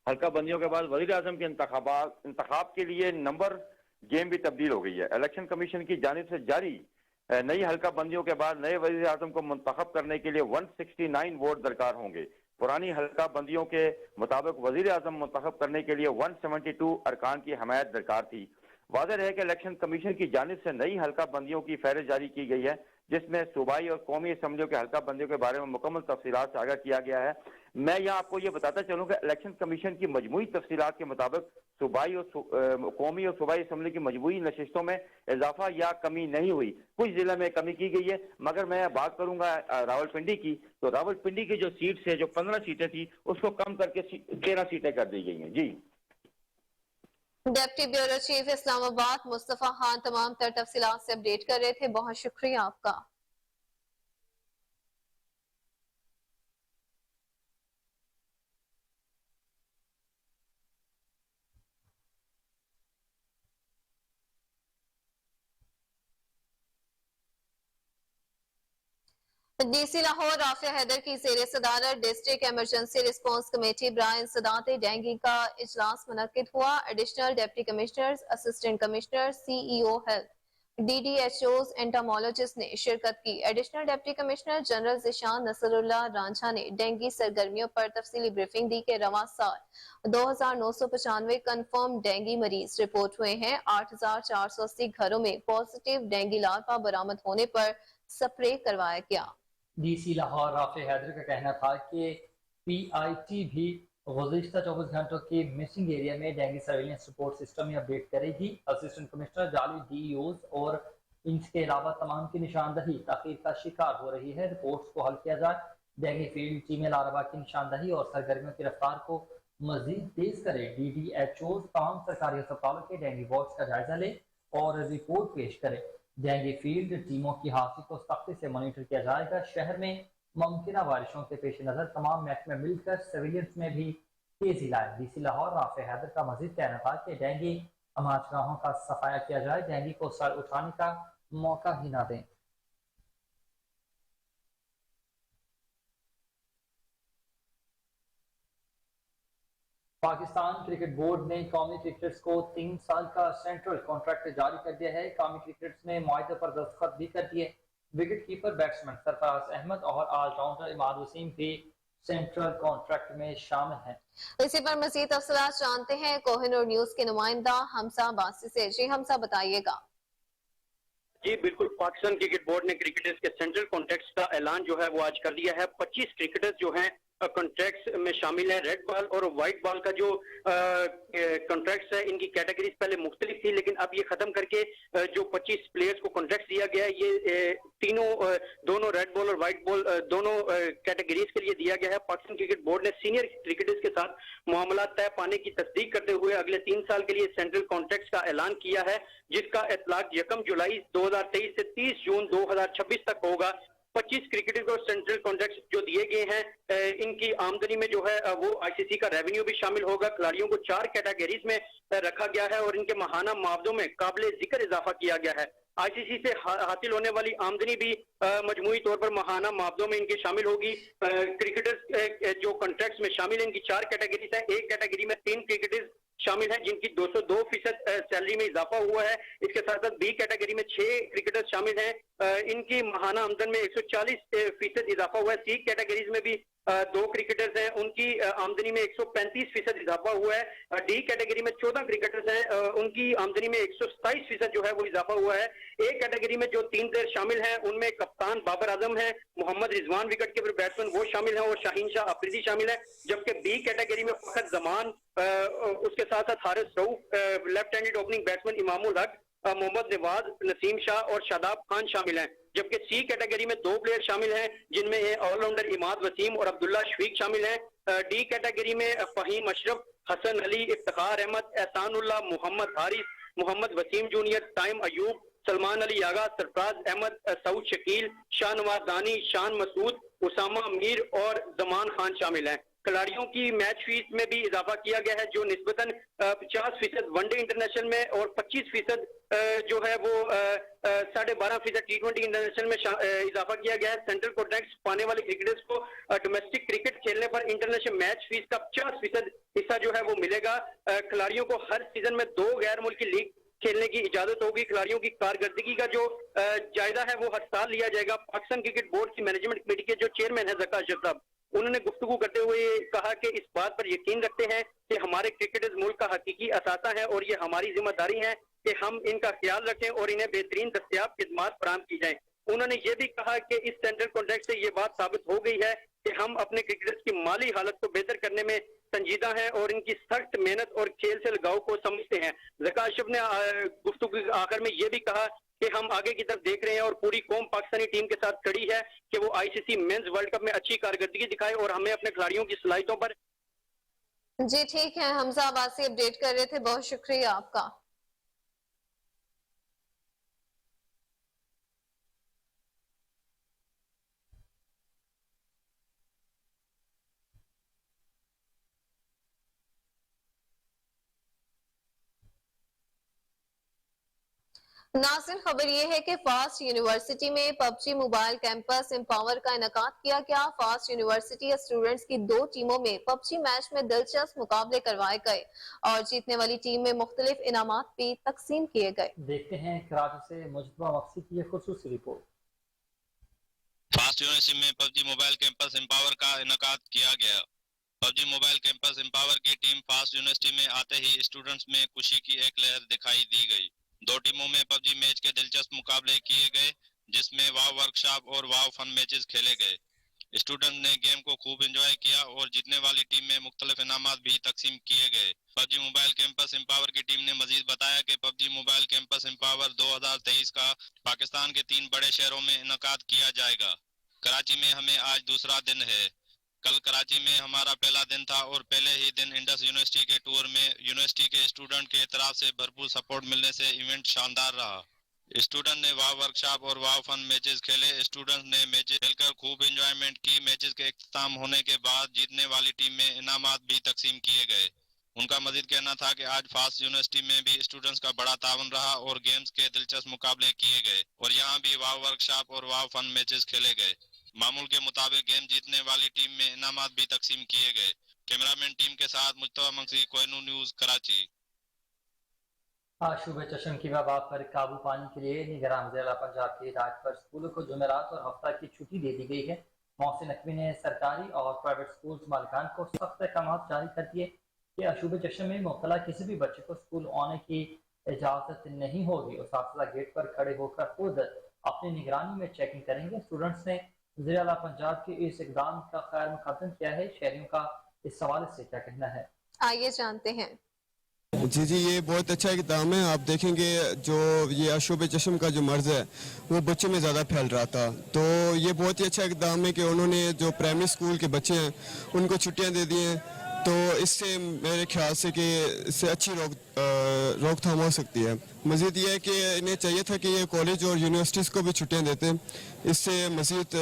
हल्का बंदियों के बाद वज़ीर आज़म के इंतखाब के लिए नंबर गेम भी तब्दील हो गई है। इलेक्शन कमीशन की जानिब से जारी नई हल्का बंदियों के बाद नए वज़ीर आज़म को मुंतखब करने के लिए 169 वोट दरकार होंगे। पुरानी हल्का बंदियों के मुताबिक वज़ीर आज़म मुंतखब करने के लिए 172 अरकान की हमायत दरकार थी। वाज़ेह है कि इलेक्शन कमीशन की जानिब से नई हल्का बंदियों की फहरिस्त जारी की गई है, जिसमें सूबाई और कौमी असम्बलियों के हल्का बंदियों के बारे में मुकम्मल तफसीलात से आगाह किया गया है। मैं यहाँ आपको ये बताता चलूँ कि इलेक्शन कमीशन की मजमूई तफसीलात के मुताबिक सूबाई और कौमी और सूबाई असम्बली की मजमूई नशिस्तों में इजाफा या कमी नहीं हुई। कुछ जिले में कमी की गई है, मगर मैं बात करूंगा रावलपिंडी की, तो रावलपिंडी की जो सीट से जो 15 सीटें थी उसको कम करके 13 सीटें कर दी गई हैं। जी, deputy bureau chief Islamabad Mustafa Khan तमाम तर तफसीलात से अपडेट कर रहे थे। बहुत शुक्रिया आपका। डीसी लाहौर राफिया हैदर की ज़ेर सदारत डिस्ट्रिक्ट एमरजेंसी रिस्पांस कमेटी बराए इंसदात डेंगू का इजलास मुनक्किद हुआ। Additional deputy commissioners, assistant commissioner, CEO health, DDHOs, entomologist ने शिरकत की। Additional deputy commissioner general Zeeshan Nasrullah Ranjha ने डेंगू सरगर्मियों पर तफसीली ब्रीफिंग दी कि रवा साल 2995 कन्फर्म डेंगू मरीज रिपोर्ट हुए हैं। 8480 घरों में पॉजिटिव डेंगू लार्वा बरामद होने पर स्प्रे करवाया गया। DC लाहौर राफे हैदर का कहना था कि PIT भी गुज़िश्ता 24 घंटों के मिसिंग एरिया में डेंगू सर्विलेंस रिपोर्ट सिस्टम में अपडेट करेगी। असिस्टेंट कमिश्नर जाली DEOs और इनके अलावा तमाम की निशानदही तखीर का शिकार हो रही है। रिपोर्ट्स को हल किया जाए। डेंगू फील्ड टीमें लार्वा की निशानदही और सरगर्मियों की रफ्तार को मजीद तेज करे। DDHOs तमाम सरकारी अस्पतालों के डेंगू वार्ड्स का जायजा ले और रिपोर्ट पेश करे। डेंगू फील्ड टीमों की हाजिरी को सख्ती से मॉनिटर किया जाएगा। शहर में मुमकिन बारिशों के पेश नजर तमाम महकमे मिलकर सर्विलेंस में भी तेजी लाए। DC लाहौर राफे हैदर का मजीद कहना था कि डेंगू अमाजगाहों का सफाया किया जाए, डेंगू को सर उठाने का मौका ही ना दें। पाकिस्तान क्रिकेट बोर्ड ने कौमी क्रिकेटर्स को 3 साल का सेंट्रल कॉन्ट्रैक्ट जारी कर दिया है। कौमी क्रिकेटर्स ने मुआहदे पर दस्तखत भी कर दिए। Wicket keeper, batsman Sarfaraz Ahmed और ऑलराउंडर इमाद वसीम भी सेंट्रल कॉन्ट्रैक्ट में शामिल हैं। इसी पर मजीद तफसीलात जानते हैं कोहिनूर न्यूज के नुमाइंदा हमसा अब्बासी से। जी हमसा, बताइएगा। जी बिल्कुल, पाकिस्तान क्रिकेट बोर्ड ने क्रिकेटर्स के सेंट्रल कॉन्ट्रैक्ट्स का ऐलान जो है वो आज कर दिया है। 25 क्रिकेटर्स जो हैं कॉन्ट्रैक्ट्स में शामिल है। रेड बॉल और व्हाइट बॉल का जो कॉन्ट्रैक्ट्स है, इनकी कैटेगरीज पहले मुख्तलिफ थी, लेकिन अब ये खत्म करके जो 25 प्लेयर्स को कॉन्ट्रैक्ट दिया गया है, ये दोनों रेड बॉल और व्हाइट बॉल दोनों कैटेगरीज के लिए दिया गया है। पाकिस्तान क्रिकेट बोर्ड ने सीनियर क्रिकेटर्स के साथ मामला तय पाने की तस्दीक करते हुए अगले 3 साल के लिए सेंट्रल कॉन्ट्रैक्ट्स का ऐलान किया है, जिसका इतलाक 1 जुलाई 2023 से 30 जून 2026 तक होगा। 25 क्रिकेटर्स को सेंट्रल कॉन्ट्रैक्ट जो दिए गए हैं, इनकी आमदनी में जो है वो आईसीसी का रेवेन्यू भी शामिल होगा। खिलाड़ियों को 4 कैटेगरीज में रखा गया है और इनके माहाना मुआवजों में काबिल जिक्र इजाफा किया गया है। आईसीसी से हासिल होने वाली आमदनी भी मजमूई तौर पर माहाना मुआवजों में इनके शामिल होगी। क्रिकेटर्स जो कॉन्ट्रैक्ट्स में शामिल हैं, इनकी 4 कैटेगरीज है। एक कैटेगरी में 3 क्रिकेटर्स शामिल हैं जिनकी 202% सैलरी में इजाफा हुआ है। इसके साथ साथ बी कैटेगरी में 6 क्रिकेटर्स शामिल हैं, इनकी माहाना आमदन में 140% इजाफा हुआ है। सी कैटेगरीज में भी 2 क्रिकेटर्स हैं, उनकी आमदनी में 135% इजाफा हुआ है। डी कैटेगरी में 14 क्रिकेटर्स हैं, उनकी आमदनी में 127% जो है वो इजाफा हुआ है। ए कैटेगरी में जो 3 प्लेयर शामिल हैं उनमें कप्तान बाबर आजम है, Mohammad Rizwan wicket keeper batsman वो शामिल हैं और शाहीन शाह अफरीदी शामिल है। जबकि बी कैटेगरी में फखर जमान, उसके साथ साथ Haris Rauf, left handed opening batsman Imamul Haq, Mohammad Nawaz, Naseem Shah और शादाब खान शामिल हैं। जबकि सी कैटेगरी में 2 प्लेयर शामिल हैं जिनमें ऑलराउंडर इमाद वसीम और अब्दुल्ला शफीक शामिल हैं। डी कैटेगरी में फहीम अशरफ, हसन अली, इफ्तिखार अहमद, एहसानुल्लाह, मोहम्मद हारिस, मोहम्मद वसीम जूनियर, टाइम अयूब, सलमान अली यागा, सरफराज अहमद, सऊद शकील, शाहनवाज दानी, शान मसूद, उसामा मीर और जमान खान शामिल हैं। खिलाड़ियों की मैच फीस में भी इजाफा किया गया है जो निस्बतन 50% वनडे इंटरनेशनल में और 25% जो है वो 12.5% T20 इंटरनेशनल में इजाफा किया गया है। सेंट्रल कॉन्ट्रैक्ट पाने वाले क्रिकेटर्स को डोमेस्टिक क्रिकेट खेलने पर इंटरनेशनल मैच फीस का 50% हिस्सा जो है वो मिलेगा। खिलाड़ियों को हर सीजन में 2 गैर मुल्की लीग खेलने की इजाजत होगी। खिलाड़ियों की कारकर्दगी का जो जायजा है वो हर साल लिया जाएगा। पाकिस्तान क्रिकेट बोर्ड की मैनेजमेंट कमेटी के जो चेयरमैन है ज़का अशरफ साहब, उन्होंने गुफ्तगू करते हुए कहा कि इस बात पर यकीन रखते हैं कि हमारे क्रिकेटर्स मुल्क का हकीकी असासा है और ये हमारी जिम्मेदारी है कि हम इनका ख्याल रखें और इन्हें बेहतरीन दस्तयाब खिदमात फराहम की जाए। उन्होंने ये भी कहा कि इस सेंट्रल कॉन्ट्रैक्ट से ये बात साबित हो गई है कि हम अपने क्रिकेटर्स की माली हालत को बेहतर करने में संजीदा हैं और इनकी सख्त मेहनत और खेल से लगाव को समझते हैं। ज़का अशरफ ने गुफ्तगू के आखिर में ये भी कहा कि हम आगे की तरफ देख रहे हैं और पूरी कौम पाकिस्तानी टीम के साथ खड़ी है कि वो आईसीसी मेंस वर्ल्ड कप में अच्छी कारकर्दगी दिखाए और हमें अपने खिलाड़ियों की सलाहियतों पर। जी ठीक है, हमजा अब्बासी अपडेट कर रहे थे, बहुत शुक्रिया आपका। नाज़रीन, खबर यह है कि फास्ट यूनिवर्सिटी में पबजी मोबाइल कैंपस एम्पावर का इनेकाद किया गया। फास्ट यूनिवर्सिटी स्टूडेंट्स की 2 टीमों में पबजी मैच में दिलचस्प मुकाबले करवाए गए और जीतने वाली टीम में मुख्तलिफ इनामात भी तकसीम किए गए। देखते हैं कराची से मुजतबा मक्सी की खुसूसी रिपोर्ट। फास्ट यूनिवर्सिटी में पबजी मोबाइल कैंपस एम्पावर का इनेकाद किया गया। पबजी मोबाइल कैंपस एम्पावर की टीम फास्ट यूनिवर्सिटी में आते ही स्टूडेंट्स में खुशी की एक लहर दिखाई दी गई। 2 टीमों में पबजी मैच के दिलचस्प मुकाबले किए गए जिसमें वाव वर्कशॉप और वाव फन मैचेस खेले गए। स्टूडेंट ने गेम को खूब एंजॉय किया और जीतने वाली टीम में मुख्तलिफ इनामात भी तकसीम किए गए। पबजी मोबाइल कैंपस एम्पावर की टीम ने मजीद बताया कि पबजी मोबाइल कैंपस एम्पावर 2023 का पाकिस्तान के 3 बड़े शहरों में इनेकाद किया जाएगा। कराची में हमें आज दूसरा दिन है। कल कराची में हमारा पहला दिन था और पहले ही दिन इंडस यूनिवर्सिटी के टूर में यूनिवर्सिटी के स्टूडेंट के तरफ से भरपूर सपोर्ट मिलने से इवेंट शानदार रहा। स्टूडेंट ने वाव वर्कशॉप और वाव फन मैचेस खेले। स्टूडेंट्स ने मैचेस खेलकर खूब एंजॉयमेंट की। मैचेस के इख्तिताम होने के बाद जीतने वाली टीम में इनामात भी तकसीम किए गए। उनका मजीद कहना था कि आज फास्ट यूनिवर्सिटी में भी स्टूडेंट्स का बड़ा तावन रहा और गेम्स के दिलचस्प मुकाबले किए गए और यहाँ भी वाव वर्कशॉप और वाव फन मैचेस खेले गए। मामूल के मुताबिक गेम जीतने वाली टीम में इनामात भी तकसीम किए गए। कैमरामैन टीम के साथ मुस्तफा मंसी, कोहिनूर न्यूज, कराची। आशूब चश्म की वबा पर काबू पाने के लिए निगरान जिला पंजाब की हिदायत पर स्कूलों को जुमेरात और हफ्ता की छुट्टी दे दी गई है। मोहसिन नकवी ने सरकारी और प्राइवेट स्कूल मालिकान को सख्त अहकाम जारी कर दिए कि आशूब चश्म में मुब्तला किसी भी बच्चे को स्कूल आने की इजाज़त नहीं होगी। उस्ताद गेट पर खड़े होकर खुद अपनी निगरानी में चेकिंग करेंगे। स्टूडेंट्स ने ज़िला पंजाब के इस इकदाम का खैर मुकद्दम किया है। शहरियों का इस सवाल से क्या कहना है, आइए जानते हैं। जी, ये बहुत अच्छा इक़दाम है। आप देखेंगे जो ये आशूब चश्म का जो मर्ज़ है वो बच्चों में ज़्यादा फैल रहा था, तो ये बहुत ही अच्छा इक़दाम है कि उन्होंने जो प्राइमरी स्कूल के बच्चे हैं उनको छुट्टियां दे दी हैं। तो इससे मेरे ख्याल से कि इससे अच्छी रोकथाम हो सकती है। मज़ीद ये है कि इन्हें चाहिए था कि ये कॉलेज और यूनिवर्सिटीज़ को भी छुट्टियां देते, इससे मज़ीद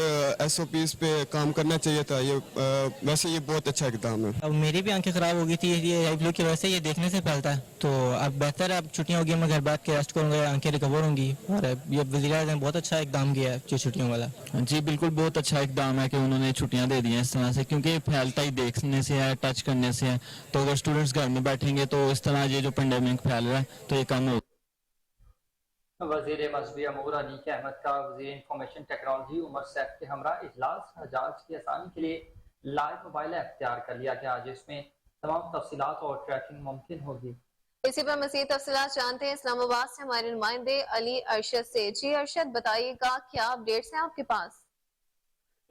SOPs पे काम करना चाहिए था। ये वैसे ये बहुत अच्छा इक़दाम है। अब मेरी भी आंखें ख़राब हो गई थी, ये आई फ्लू की वजह से ये देखने से फैलता है, तो अब बेहतर है, अब छुट्टियाँ होगी, मैं घर बैठ के रेस्ट करूँगा, आंखें रिकवर होंगी। और ये वज़ीर-ए-आज़म ने बहुत अच्छा इक़दाम किया है जो छुट्टियों वाला। जी बिल्कुल, बहुत अच्छा इक़दाम है कि उन्होंने छुट्टियां दे दी हैं इस तरह से, क्योंकि फैलता ही देखने से है, टच करने से है। तो अगर स्टूडेंट्स घर में बैठेंगे तो इस तरह ये जो पेंडेमिक फैल रहा है तो ये कम हो। वज़ीर मज़हबी अमूर अनीक अहमद का वज़ीर इंफॉर्मेशन टेक्नोलॉजी उमर सैफ के हमरा इजलास हजाज की आसानी के लिए लाइव मोबाइल ऐप तैयार कर लिया गया, जिसमें तमाम तफसीलात और ट्रैकिंग मुमकिन होगी। इसी पर मज़ीद तफसीलात जानते हैं इस्लामाबाद से हमारे नुमाइंदे अली अरशद से। जी अरशद, बताइएगा क्या अपडेट्स हैं आपके पास?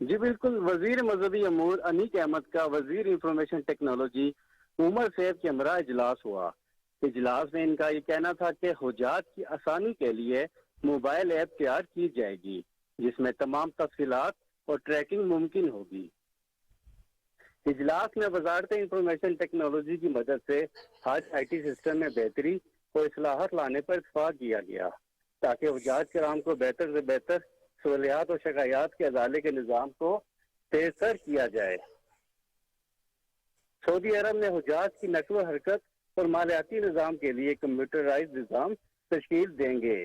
जी बिल्कुल, वजीर मजहबी अमूर अनीक अहमद का वजीर इंफॉर्मेशन टेक्नोलॉजी उमर सैफ के हमरा इजलास हुआ। इजलास में इनका ये कहना था कि हुज्जाज की आसानी के लिए मोबाइल ऐप तैयार की जाएगी, जिसमें तमाम तफसीलात और ट्रैकिंग मुमकिन होगी। इजलास में वजारत इंफॉर्मेशन टेक्नोलॉजी की मदद से हज IT सिस्टम में बेहतरी और इस्लाहत लाने पर इत्तफाक किया गया, ताकि हुज्जाज कराम को बेहतर से बेहतर सहूलियात और शिकायत के अदाले के निज़ाम को तेज़तर किया जाए। सऊदी अरब ने हुज्जाज की नक्ल हरकत और मालियाती निज़ाम के लिए कंप्यूटराइज निज़ाम तश्कील देंगे।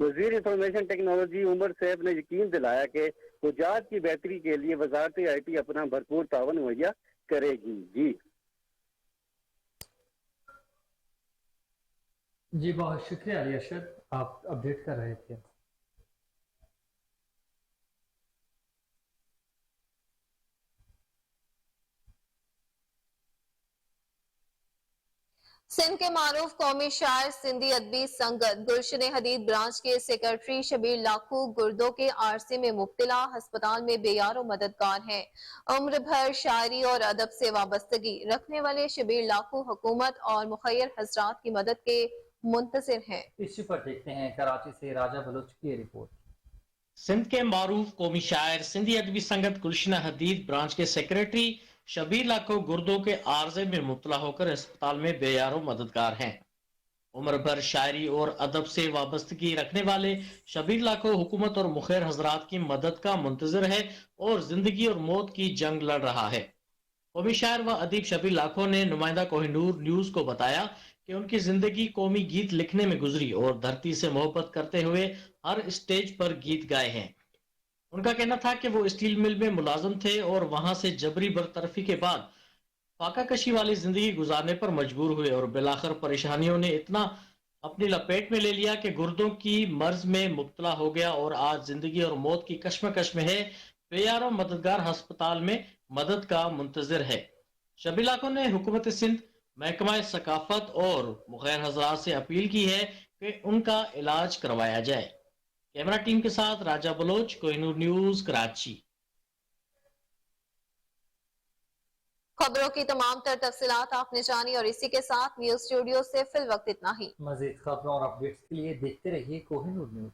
वजीर इंफॉर्मेशन टेक्नोलॉजी उमर सैफ ने यकीन दिलाया कि हुज्जाज की बेहतरी के लिए वजारत IT अपना भरपूर तावन मुहैया करेगी। जी बहुत शुक्रिया अली अरशद, आप अपडेट कर रहे थे। सिंध के मारूफ कौमी शायर सिंधी अदबी संगत गुलशन हदीद ब्रांच के सेक्रेटरी शबीर लाखू गुर्दों के आरसे में मुब्तला अस्पताल में बेयारो मददगार हैं। उम्र भर शायरी और अदब से वाबस्तगी रखने वाले शबीर लाखू हुकूमत और मुखैर हजरात की मदद के मुंतजिर हैं। इसी पर देखते हैं कराची से राजा बलोच की रिपोर्ट। सिंध के मारूफ कौमी शायर सिंधी अदबी संगत गुलशन हदीद ब्रांच के सेक्रेटरी शबीर लाखो गुर्दों के आर्जे में मुब्तला होकर अस्पताल में बेयारो मददगार हैं। उम्र भर शायरी और अदब से वाबस्तगी रखने वाले शबीर लाखो हुकूमत और मुखैर हजरात की मदद का मुंतजर है और जिंदगी और मौत की जंग लड़ रहा है। कौमी शायर व अदीब शबीर लाखो ने नुमाइंदा कोहिनूर न्यूज को बताया कि उनकी जिंदगी कौमी गीत लिखने में गुजरी और धरती से मोहब्बत करते हुए हर स्टेज पर गीत गाए हैं। उनका कहना था कि वो स्टील मिल में मुलाजिम थे और वहां से जबरी बरतरफी के बाद फाका कशी वाली जिंदगी गुजारने पर मजबूर हुए और बिलाखिर परेशानियों ने इतना अपनी लपेट में ले लिया कि गुर्दों की मर्ज में मुब्तला हो गया और आज जिंदगी और मौत की कश्मकश में है। बेयारो मददगार अस्पताल में मदद का मुंतजिर है। शबीर लाखो ने हुकूमत सिंध, महकमा सकाफत और मुखैर हजरात से अपील की है कि उनका इलाज करवाया जाए। कैमरा टीम के साथ राजा बलोच, कोहिनूर न्यूज, कराची। खबरों की तमाम तर तफसीलात आपने जानी और इसी के साथ न्यूज स्टूडियो से फिल वक्त इतना ही। मजीद खबरों और अपडेट्स के लिए देखते रहिए कोहिनूर न्यूज।